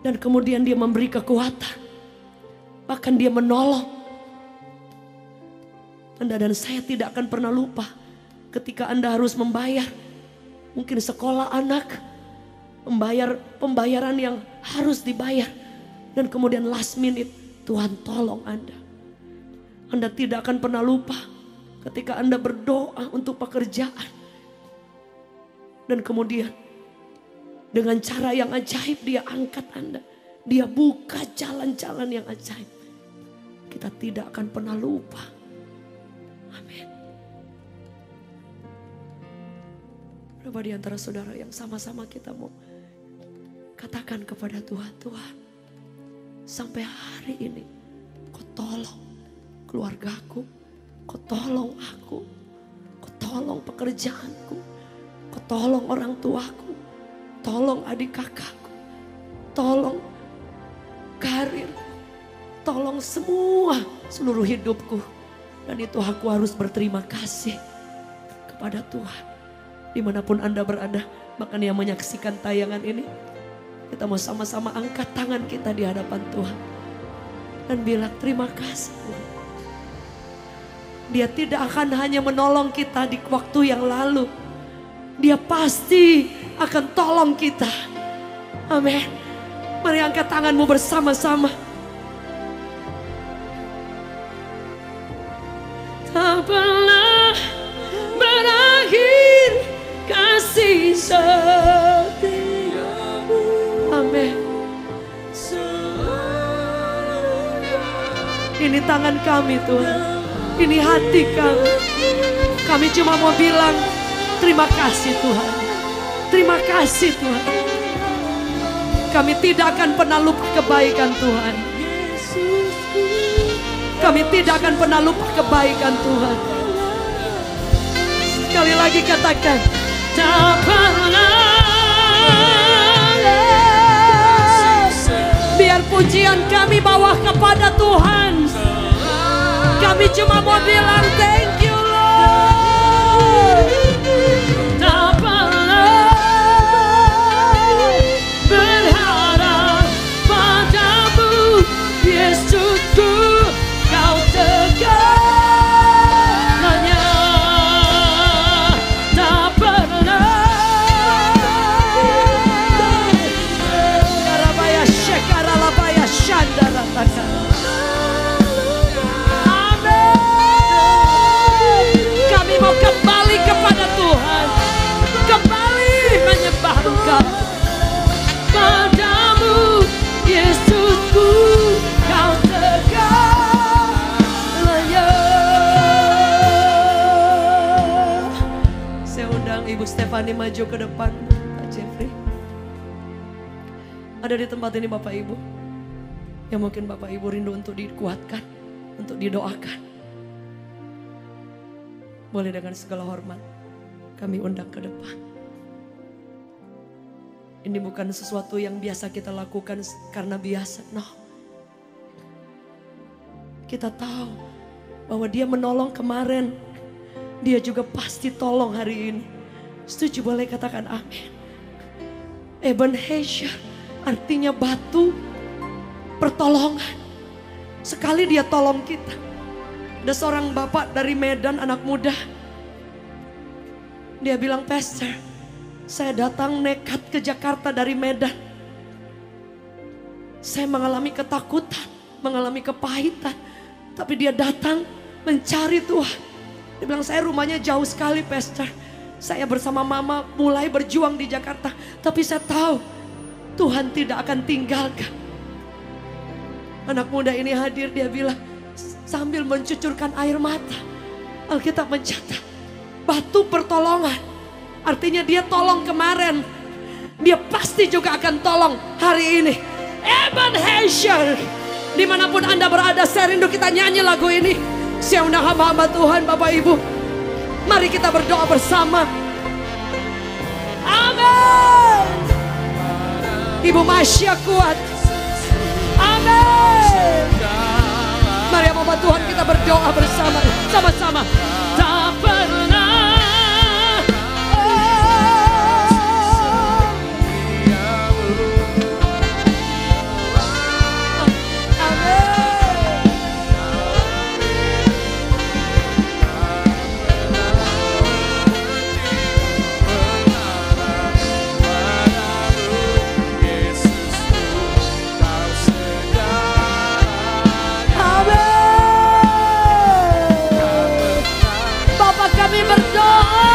Dan kemudian Dia memberi kekuatan. Bahkan Dia menolong. Anda dan saya tidak akan pernah lupa ketika Anda harus membayar mungkin sekolah anak, membayar pembayaran yang harus dibayar, dan kemudian last minute Tuhan tolong Anda. Anda tidak akan pernah lupa ketika Anda berdoa untuk pekerjaan, dan kemudian dengan cara yang ajaib Dia angkat Anda, Dia buka jalan-jalan yang ajaib. Kita tidak akan pernah lupa. Amin. Berapa di antara saudara yang sama-sama kita mau katakan kepada Tuhan, Tuhan, sampai hari ini Kau tolong keluargaku, Kau tolong aku, Kau tolong pekerjaanku, Kau tolong orang tuaku, tolong adik kakakku, tolong karirku, tolong semua seluruh hidupku. Dan itu aku harus berterima kasih kepada Tuhan. Dimanapun Anda berada, bahkan yang menyaksikan tayangan ini, kita mau sama-sama angkat tangan kita di hadapan Tuhan dan bilang terima kasih Tuhan. Dia tidak akan hanya menolong kita di waktu yang lalu, Dia pasti akan tolong kita. Amin. Mari angkat tanganmu bersama-sama. Tak pernah berakhir kasih setiamu. Amin. Ini tangan kami Tuhan, ini hati kami. Kami cuma mau bilang terima kasih Tuhan. Terima kasih Tuhan. Kami tidak akan pernah lupa kebaikan Tuhan. Kami tidak akan pernah lupa kebaikan Tuhan. Sekali lagi katakan, tak pernah. Biar pujian kami bawa kepada Tuhan. Kami cuma mau bilang thank you Lord. Tak pernah berharap padamu Yesusku. Kau segalanya, tak pernah. Karabaya shekaralabaya shandarataka. Amin. Kami mau kembali kepada Tuhan, kembali menyembah Engkau. Padamu Yesusku, Kau segalanya. Saya undang Ibu Stefani maju ke depan. Pak Jeffrey ada di tempat ini, Bapak Ibu, yang mungkin Bapak Ibu rindu untuk dikuatkan, untuk didoakan. Boleh dengan segala hormat kami undang ke depan. Ini bukan sesuatu yang biasa kita lakukan karena biasa, no. Kita tahu bahwa Dia menolong kemarin, Dia juga pasti tolong hari ini. Setuju boleh katakan amin. Ebenezer artinya batu pertolongan. Sekali Dia tolong kita. Ada seorang bapak dari Medan, anak muda. Dia bilang, Pastor, saya datang nekat ke Jakarta dari Medan. Saya mengalami ketakutan, mengalami kepahitan. Tapi dia datang mencari Tuhan. Dia bilang, saya rumahnya jauh sekali pastor. Saya bersama mama mulai berjuang di Jakarta. Tapi saya tahu Tuhan tidak akan tinggalkan. Anak muda ini hadir, dia bilang sambil mencucurkan air mata. Alkitab mencatat batu pertolongan. Artinya dia tolong kemarin, dia pasti juga akan tolong hari ini. Ebenezer, dimanapun Anda berada, saya rindu kita nyanyi lagu ini. Saya undang hamba-hamba Tuhan, Bapak Ibu, mari kita berdoa bersama. Amin. Ibu Masya kuat. Amin. Mari hamba Tuhan kita berdoa bersama, sama-sama. Tak pernah. Kami berdoa,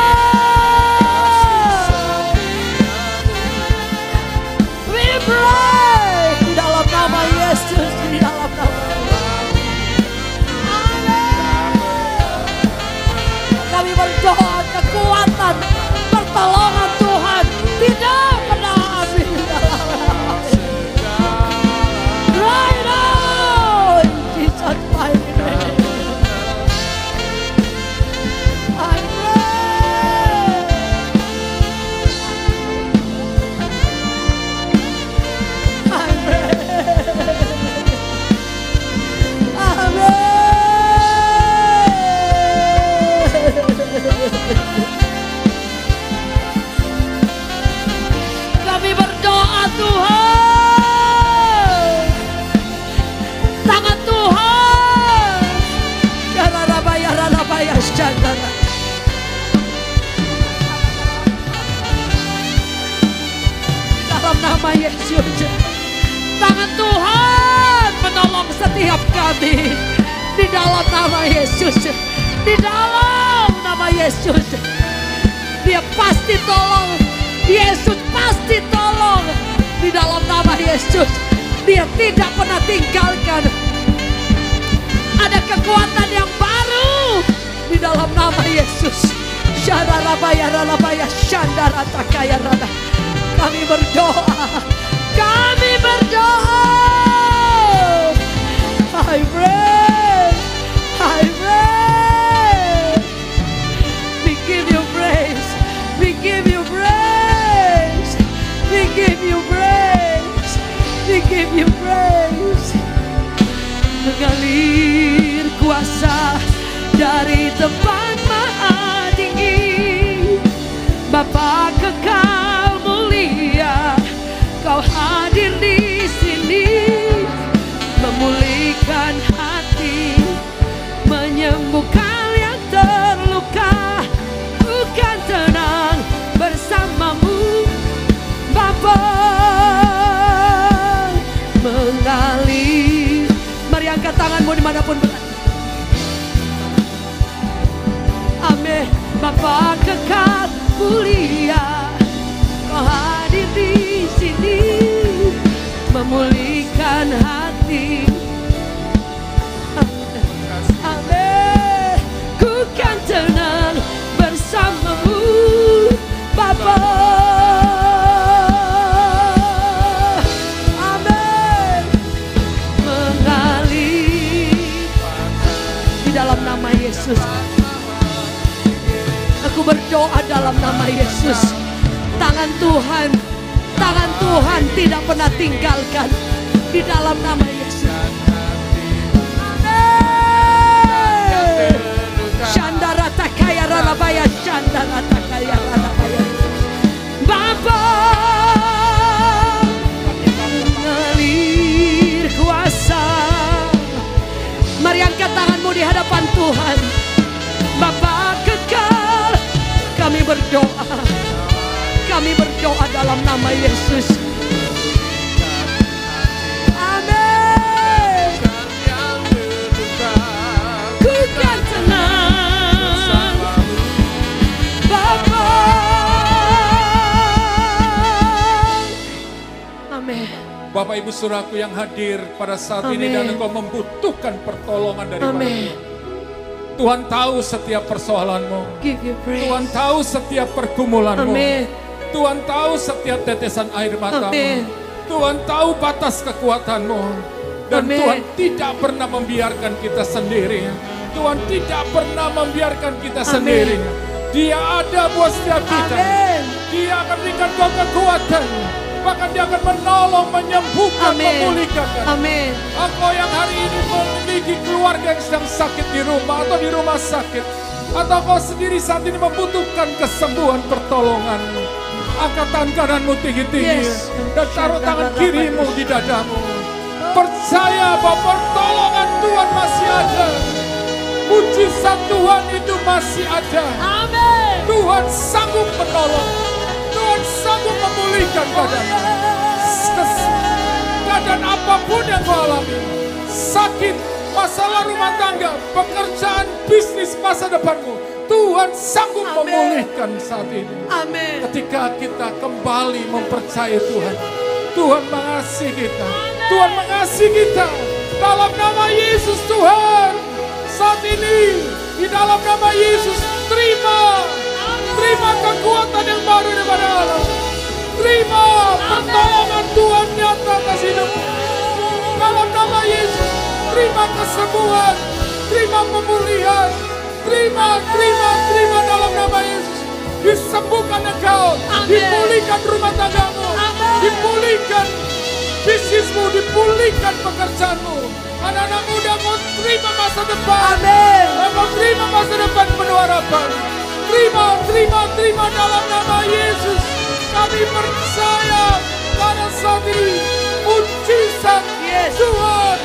we pray di dalam nama Yesus, di dalam nama Amin. Kami berdoa kekuatan pertolongan Tuhan tidak pernah habis di dalam nama right now in Jesus mighty name. Kami berdoa Tuhan, tangan Tuhan, ya Rabaya Syandara. Dalam nama Yesus, tangan Tuhan menolong setiap kami. Di dalam nama Yesus, di dalam nama Yesus, Dia pasti tolong. Yesus pasti tolong. Di dalam nama Yesus, Dia tidak pernah tinggalkan. Ada kekuatan yang baru di dalam nama Yesus. Syarabaya Syandara Takaya Rada. Kami berdoa. Kami berdoa. I pray. I pray. We give you praise. We give you praise. We give you praise. We give you praise. Mengalir kuasa dari tempat maha tinggi. Bapa kekal mulia, Kau hadir di sini, memulihkan hati, menyembuhkan yang terluka. Bukan tenang bersamamu, Bapa. Mengalir. Mari angkat tanganmu dimanapun berada. Amin. Bapa kekal mulia, Kau hadir di sini, memulihkan hati. Amin. Ku kan tenang bersamamu, Bapa. Amin. Mengalir di dalam nama Yesus. Aku berdoa dalam nama Yesus. Tangan Tuhan tidak pernah tinggalkan di dalam nama Yesus. Amin. Syandara Takaya Rarabaya Syandara Takaya Rarabaya. Bapa, mengalir kuasa. Mari angkat tanganmu di hadapan Tuhan. Bapa kekal, kami berdoa. Kami berdoa dalam nama Yesus. Amin. Ku kan tenang Bapak Ibu Saudaraku yang hadir pada saat ini dan engkau membutuhkan pertolongan dari Tuhan. Tuhan tahu setiap persoalanmu. Tuhan tahu setiap pergumulanmu. Tuhan tahu setiap tetesan air matamu. Tuhan tahu batas kekuatanmu. Dan Tuhan tidak pernah membiarkan kita sendiri. Tuhan tidak pernah membiarkan kita sendiri. Dia ada buat setiap kita. Dia akan berikan kau kekuatan. Bahkan dia akan menolong, menyembuhkan, memulihkan. Engkau yang hari ini memiliki keluarga yang sedang sakit di rumah atau di rumah sakit. Atau kau sendiri saat ini membutuhkan kesembuhan, pertolongan. Angkat tangan kananmu tinggi-tinggi. Dan taruh tangan kirimu di dadamu. Percaya bahwa pertolongan Tuhan masih ada. Mujizat Tuhan itu masih ada. Tuhan sanggup menolong. Tuhan sanggup memulihkan keadaan. Keadaan apapun yang kau alami. Sakit, masalah rumah tangga, pekerjaan, bisnis, masa depanmu. Tuhan sanggup memulihkan saat ini. Ketika kita kembali mempercayai Tuhan. Tuhan mengasihi kita. Tuhan mengasihi kita. Dalam nama Yesus Tuhan. Saat ini, di dalam nama Yesus, terima kekuatan yang baru daripada Allah. Terima pertolongan Tuhan nyata atas hidupmu. Dalam nama Yesus, terima kesembuhan, terima pemulihan, terima dalam nama Yesus. Disembuhkan engkau, dipulihkan rumah tanggamu, dipulihkan bisnismu, dipulihkan pekerjaanmu. Anak-anak muda mau terima masa depan. Mau terima masa depan penuh harapan. Terima dalam nama Yesus. Kami percaya pada saat ini mujizat Tuhan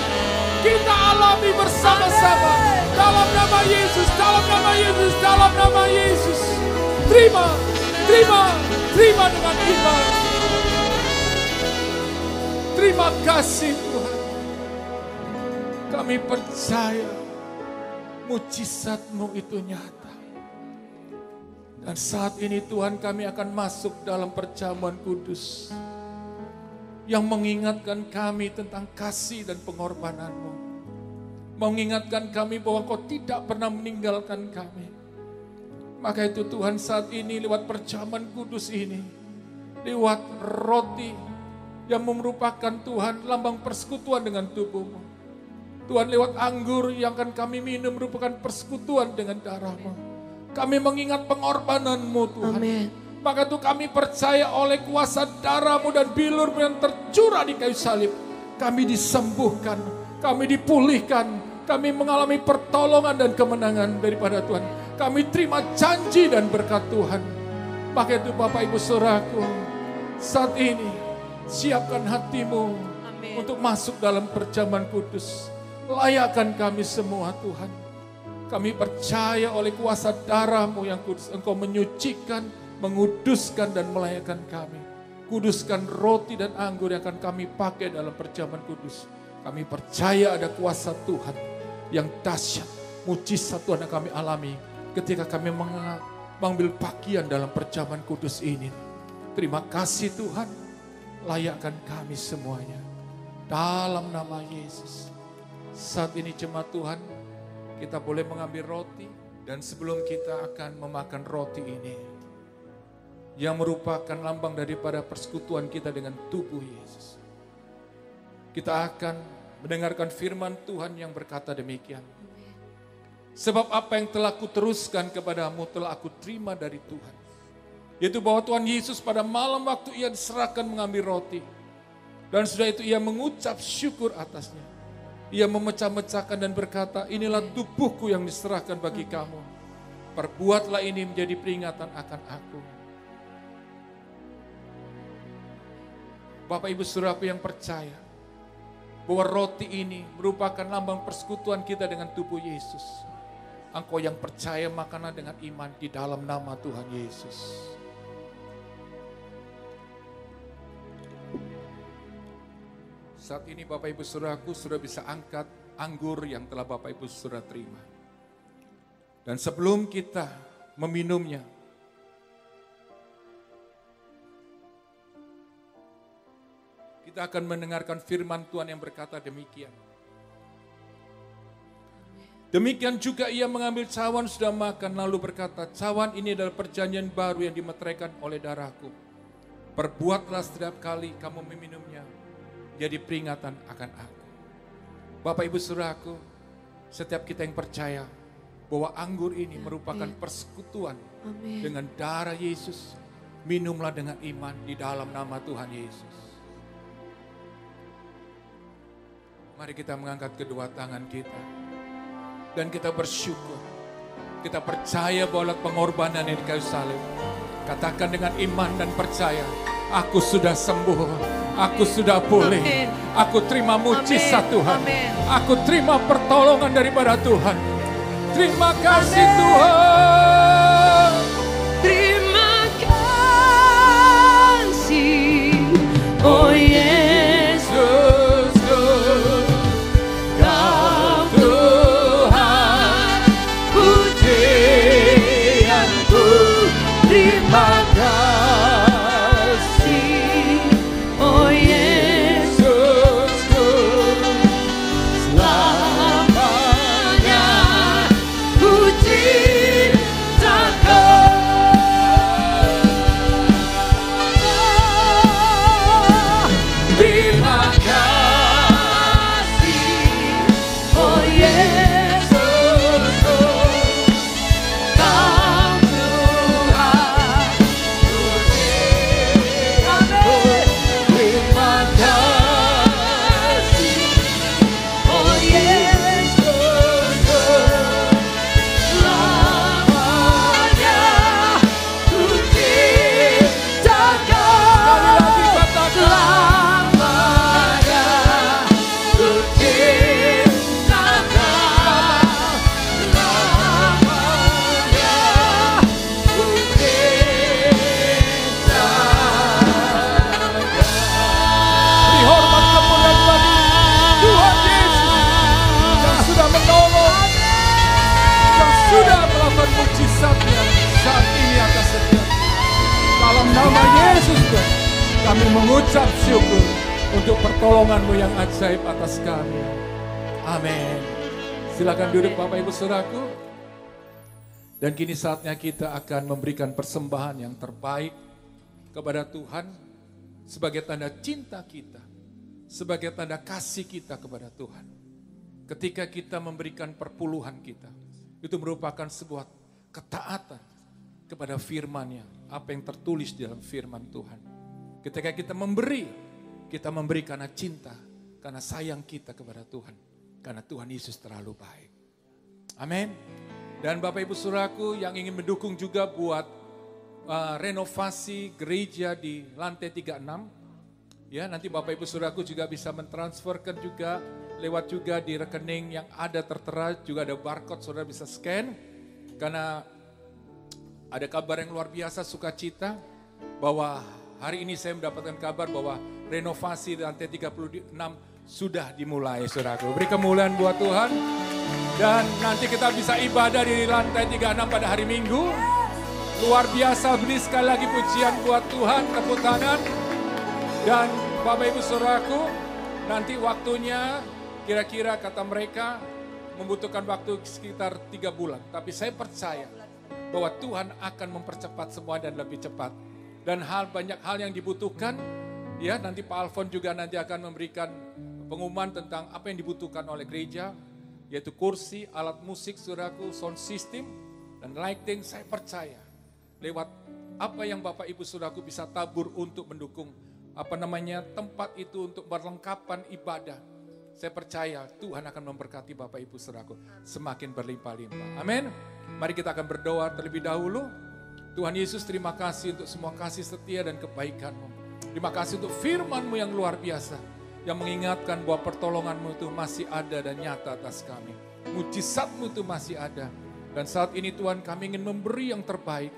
kita alami bersama-sama. Dalam nama Yesus, dalam nama Yesus, dalam nama Yesus. Terima dengan iman. Terima kasih Tuhan. Kami percaya mujizat-Mu itu nyata. Dan saat ini Tuhan kami akan masuk dalam perjamuan kudus. Yang mengingatkan kami tentang kasih dan pengorbanan-Mu. Mengingatkan kami bahwa Kau tidak pernah meninggalkan kami. Maka itu Tuhan saat ini lewat perjamuan kudus ini. Lewat roti yang merupakan Tuhan lambang persekutuan dengan tubuh-Mu. Tuhan lewat anggur yang akan kami minum merupakan persekutuan dengan darah-Mu. Kami mengingat pengorbanan-Mu Tuhan. Maka itu kami percaya oleh kuasa darah-Mu dan bilur-Mu yang tercurah di kayu salib. Kami disembuhkan, kami dipulihkan, kami mengalami pertolongan dan kemenangan daripada Tuhan. Kami terima janji dan berkat Tuhan. Maka itu Bapak Ibu Saudaraku, saat ini siapkan hatimu untuk masuk dalam perjamuan kudus. Layakkan kami semua Tuhan. Kami percaya oleh kuasa darah-Mu yang kudus, Engkau menyucikan, menguduskan dan melayakkan kami. Kuduskan roti dan anggur yang akan kami pakai dalam perjamuan kudus. Kami percaya ada kuasa Tuhan yang dahsyat, mujizat Tuhan yang kami alami ketika kami mengambil bagian dalam perjamuan kudus ini. Terima kasih Tuhan, layakkan kami semuanya. Dalam nama Yesus. Saat ini jemaat Tuhan, kita boleh mengambil roti, dan sebelum kita akan memakan roti ini, yang merupakan lambang daripada persekutuan kita dengan tubuh Yesus. Kita akan mendengarkan firman Tuhan yang berkata demikian. Sebab apa yang telah kuteruskan kepadamu telah aku terima dari Tuhan. Yaitu bahwa Tuhan Yesus pada malam waktu ia diserahkan mengambil roti. Dan sudah itu ia mengucap syukur atasnya. Ia memecah-mecahkan dan berkata, inilah tubuhku yang diserahkan bagi kamu. Perbuatlah ini menjadi peringatan akan aku. Bapak Ibu Saudaraku yang percaya bahwa roti ini merupakan lambang persekutuan kita dengan tubuh Yesus. Engkau yang percaya makanlah dengan iman di dalam nama Tuhan Yesus. Saat ini Bapak Ibu Saudaraku sudah bisa angkat anggur yang telah Bapak Ibu Saudara terima. Dan sebelum kita meminumnya, Kita akan mendengarkan firman Tuhan yang berkata demikian. Demikian juga ia mengambil cawan sudah makan lalu berkata, cawan ini adalah perjanjian baru yang dimeteraikan oleh darahku. Perbuatlah setiap kali kamu meminumnya, jadi peringatan akan aku. Bapak Ibu Saudaraku, setiap kita yang percaya bahwa anggur ini merupakan persekutuan dengan darah Yesus, minumlah dengan iman di dalam nama Tuhan Yesus. Mari kita mengangkat kedua tangan kita dan kita bersyukur. Kita percaya bahwa pengorbanan yang di kayu salib. Katakan dengan iman dan percaya, aku sudah sembuh, aku sudah pulih, aku terima mujizat Tuhan, aku terima pertolongan daripada Tuhan. Terima kasih Tuhan. Terima kasih, oh Yesus, Kau Tuhan, pujianku. Terima kasih, oh Yesus, selamanya puji takkan. Terima kasih, oh Yesus, Kau Tuhan, pujianku. Terima kasih, oh Yesus, selamanya puji takkan. Selamanya puji takkan. Selamanya puji takkan. Beri hormat kemuliaan bagi Tuhan Yesus yang sudah menolong, yang sudah melakukan mujizatnya saat ini atas setiap. Dalam nama Yesus Tuhan, kami mengucap syukur untuk pertolongan-Mu yang ajaib atas kami. Amin. Silakan duduk Bapak Ibu Saudaraku. Dan kini saatnya kita akan memberikan persembahan yang terbaik kepada Tuhan sebagai tanda cinta kita, sebagai tanda kasih kita kepada Tuhan. Ketika kita memberikan perpuluhan kita, itu merupakan sebuah ketaatan kepada firman-Nya, apa yang tertulis di dalam firman Tuhan. Ketika kita memberi karena cinta, karena sayang kita kepada Tuhan, karena Tuhan Yesus terlalu baik. Amin. Dan Bapak Ibu Saudaraku yang ingin mendukung juga buat renovasi gereja di lantai 36, ya nanti Bapak Ibu Saudaraku juga bisa mentransferkan juga lewat juga di rekening yang ada tertera, juga ada barcode, saudara bisa scan. Karena ada kabar yang luar biasa, sukacita, bahwa hari ini saya mendapatkan kabar bahwa renovasi di lantai 36 sudah dimulai, saudaraku. Beri kemuliaan buat Tuhan. Dan nanti kita bisa ibadah di lantai 36 pada hari Minggu. Luar biasa, beri sekali lagi pujian buat Tuhan, tepuk tangan. Dan Bapak Ibu Saudaraku, nanti waktunya kira-kira kata mereka membutuhkan waktu sekitar 3 bulan. Tapi saya percaya bahwa Tuhan akan mempercepat semua dan lebih cepat. Dan banyak hal yang dibutuhkan, ya nanti Pak Alfon juga nanti akan memberikan pengumuman tentang apa yang dibutuhkan oleh gereja, yaitu kursi, alat musik, saudaraku, sound system, dan lighting. Saya percaya lewat apa yang Bapak Ibu Saudaraku bisa tabur untuk mendukung tempat itu untuk perlengkapan ibadah. Saya percaya Tuhan akan memberkati Bapak Ibu Saudaraku semakin berlimpah-limpah. Amin. Mari kita akan berdoa terlebih dahulu. Tuhan Yesus, terima kasih untuk semua kasih setia dan kebaikan-Mu. Terima kasih untuk firman-Mu yang luar biasa, yang mengingatkan bahwa pertolongan-Mu itu masih ada dan nyata atas kami. Mujizat-Mu itu masih ada. Dan saat ini Tuhan, kami ingin memberi yang terbaik.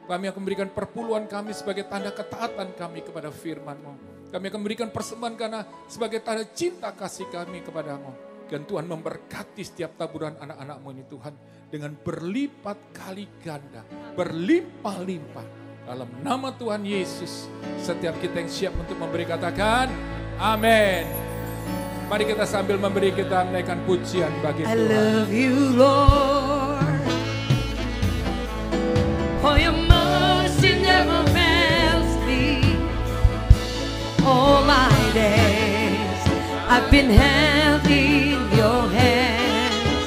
Kami akan memberikan perpuluhan kami sebagai tanda ketaatan kami kepada firman-Mu. Kami akan memberikan persembahan karena sebagai tanda cinta kasih kami kepada-Mu. Dan Tuhan memberkati setiap taburan anak-anak-Mu ini Tuhan, dengan berlipat kali ganda, berlimpah-limpah. Dalam nama Tuhan Yesus, setiap kita yang siap untuk memberi katakan, Amin. Mari kita sambil kita menaikkan pujian bagi I Tuhan. love you, Lord, for your mercy never fails me. All my days I've been held in your hands.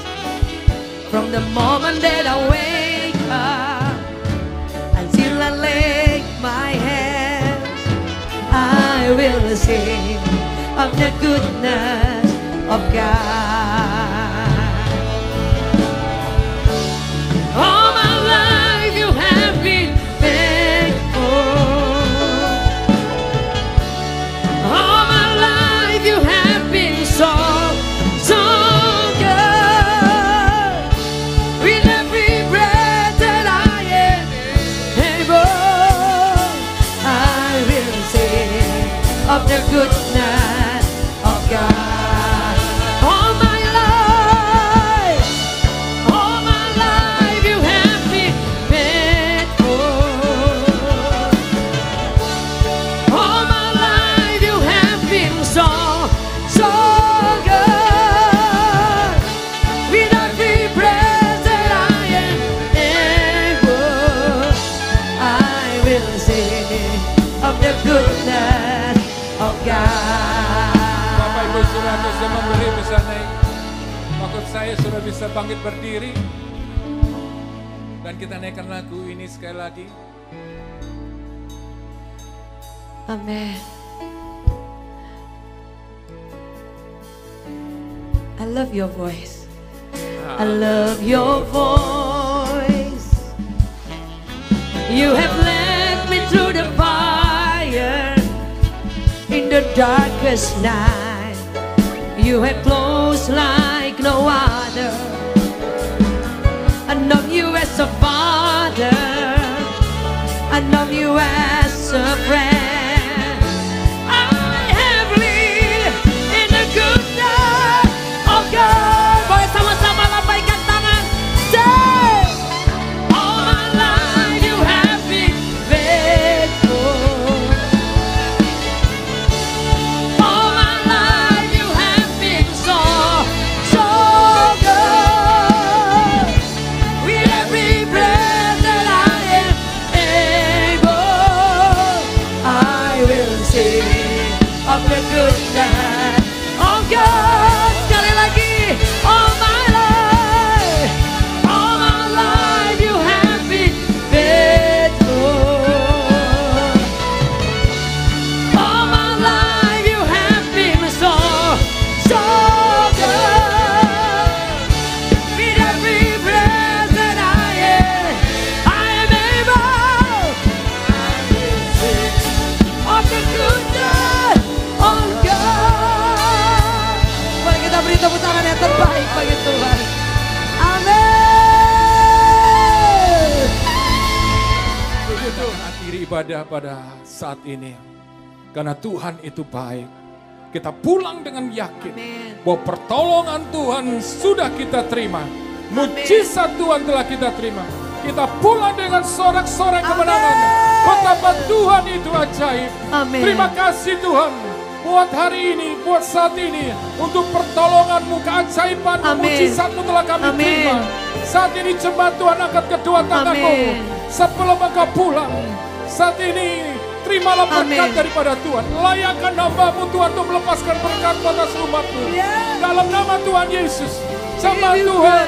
From the moment that I wake up until I lay my head, I will sing of the goodness of God. All my life you have been faithful. All my life you have been so good. With every breath that I am able, I will sing of the goodness of God. All my life you have been faithful. All my life you have been so good. With every breath that I am able, I will sing of the goodness of God. Bapak Ibu Saudara sudah memberi bisa naik. Maksud saya sudah bisa bangkit berdiri. Dan kita naikkan lagu ini sekali lagi. Amen. I love your voice. I love your voice. You have led me through the fire in the darkest night. You have close like no other. I know you as a father. I know you as a friend. I have lived in the goodness of God. Boleh sama-sama lambaikan tangan. Say, all my life you have been faithful. All my life you have been so good. With every breath that I am able, I will sing of the goodness of God. Sekali lagi, all my life you have been faithful. All my life you have been so good. With every breath that I am able, I will sing of the goodness of God. Mari kita beri tepuk tangan yang terbaik bagi Tuhan. Amin. Begitu akhiri ibadah pada saat ini. Karena Tuhan itu baik. Kita pulang dengan yakin Amin. bahwa pertolongan Tuhan sudah kita terima. Mujizat Tuhan telah kita terima. Kita pulang dengan sorak-sorai kemenangan. Betapa Tuhan itu ajaib. Amin. Terima kasih Tuhan buat hari ini, buat saat ini. Untuk pertolongan-Mu, keajaiban-Mu, Amin. mujizat-Mu telah kami Amin. terima. Saat ini jemaat Tuhan angkat kedua tangan-Mu. Amin. Sebelum Engkau pulang, saat ini terimalah berkat Amin. daripada Tuhan. Layakkan hamba-Mu Tuhan untuk melepaskan berkat atas umat-Mu. Dalam nama Tuhan Yesus. Jemaat Tuhan,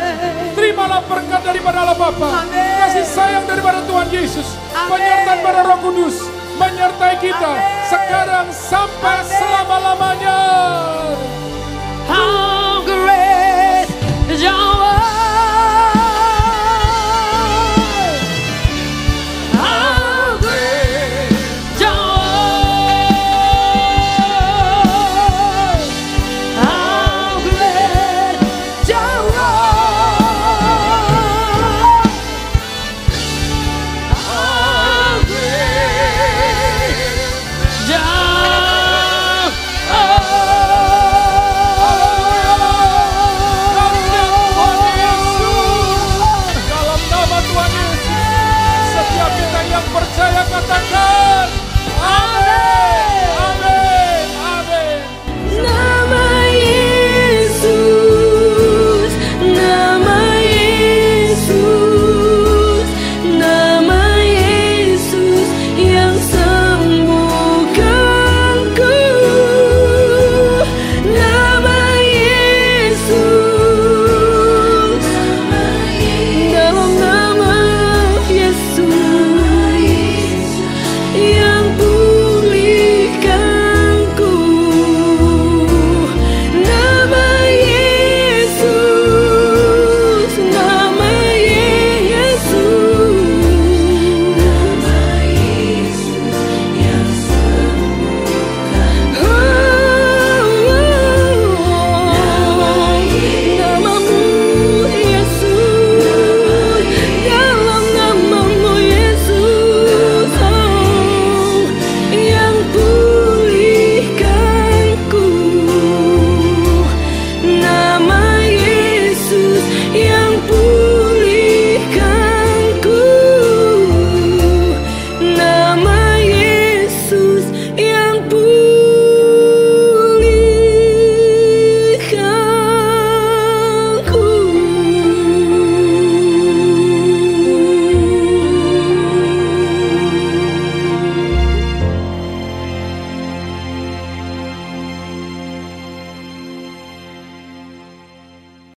terimalah berkat daripada Allah Bapa. Amin. Kasih sayang daripada Tuhan Yesus. Amin. Penyertaan pada Roh Kudus menyertai kita sekarang sampai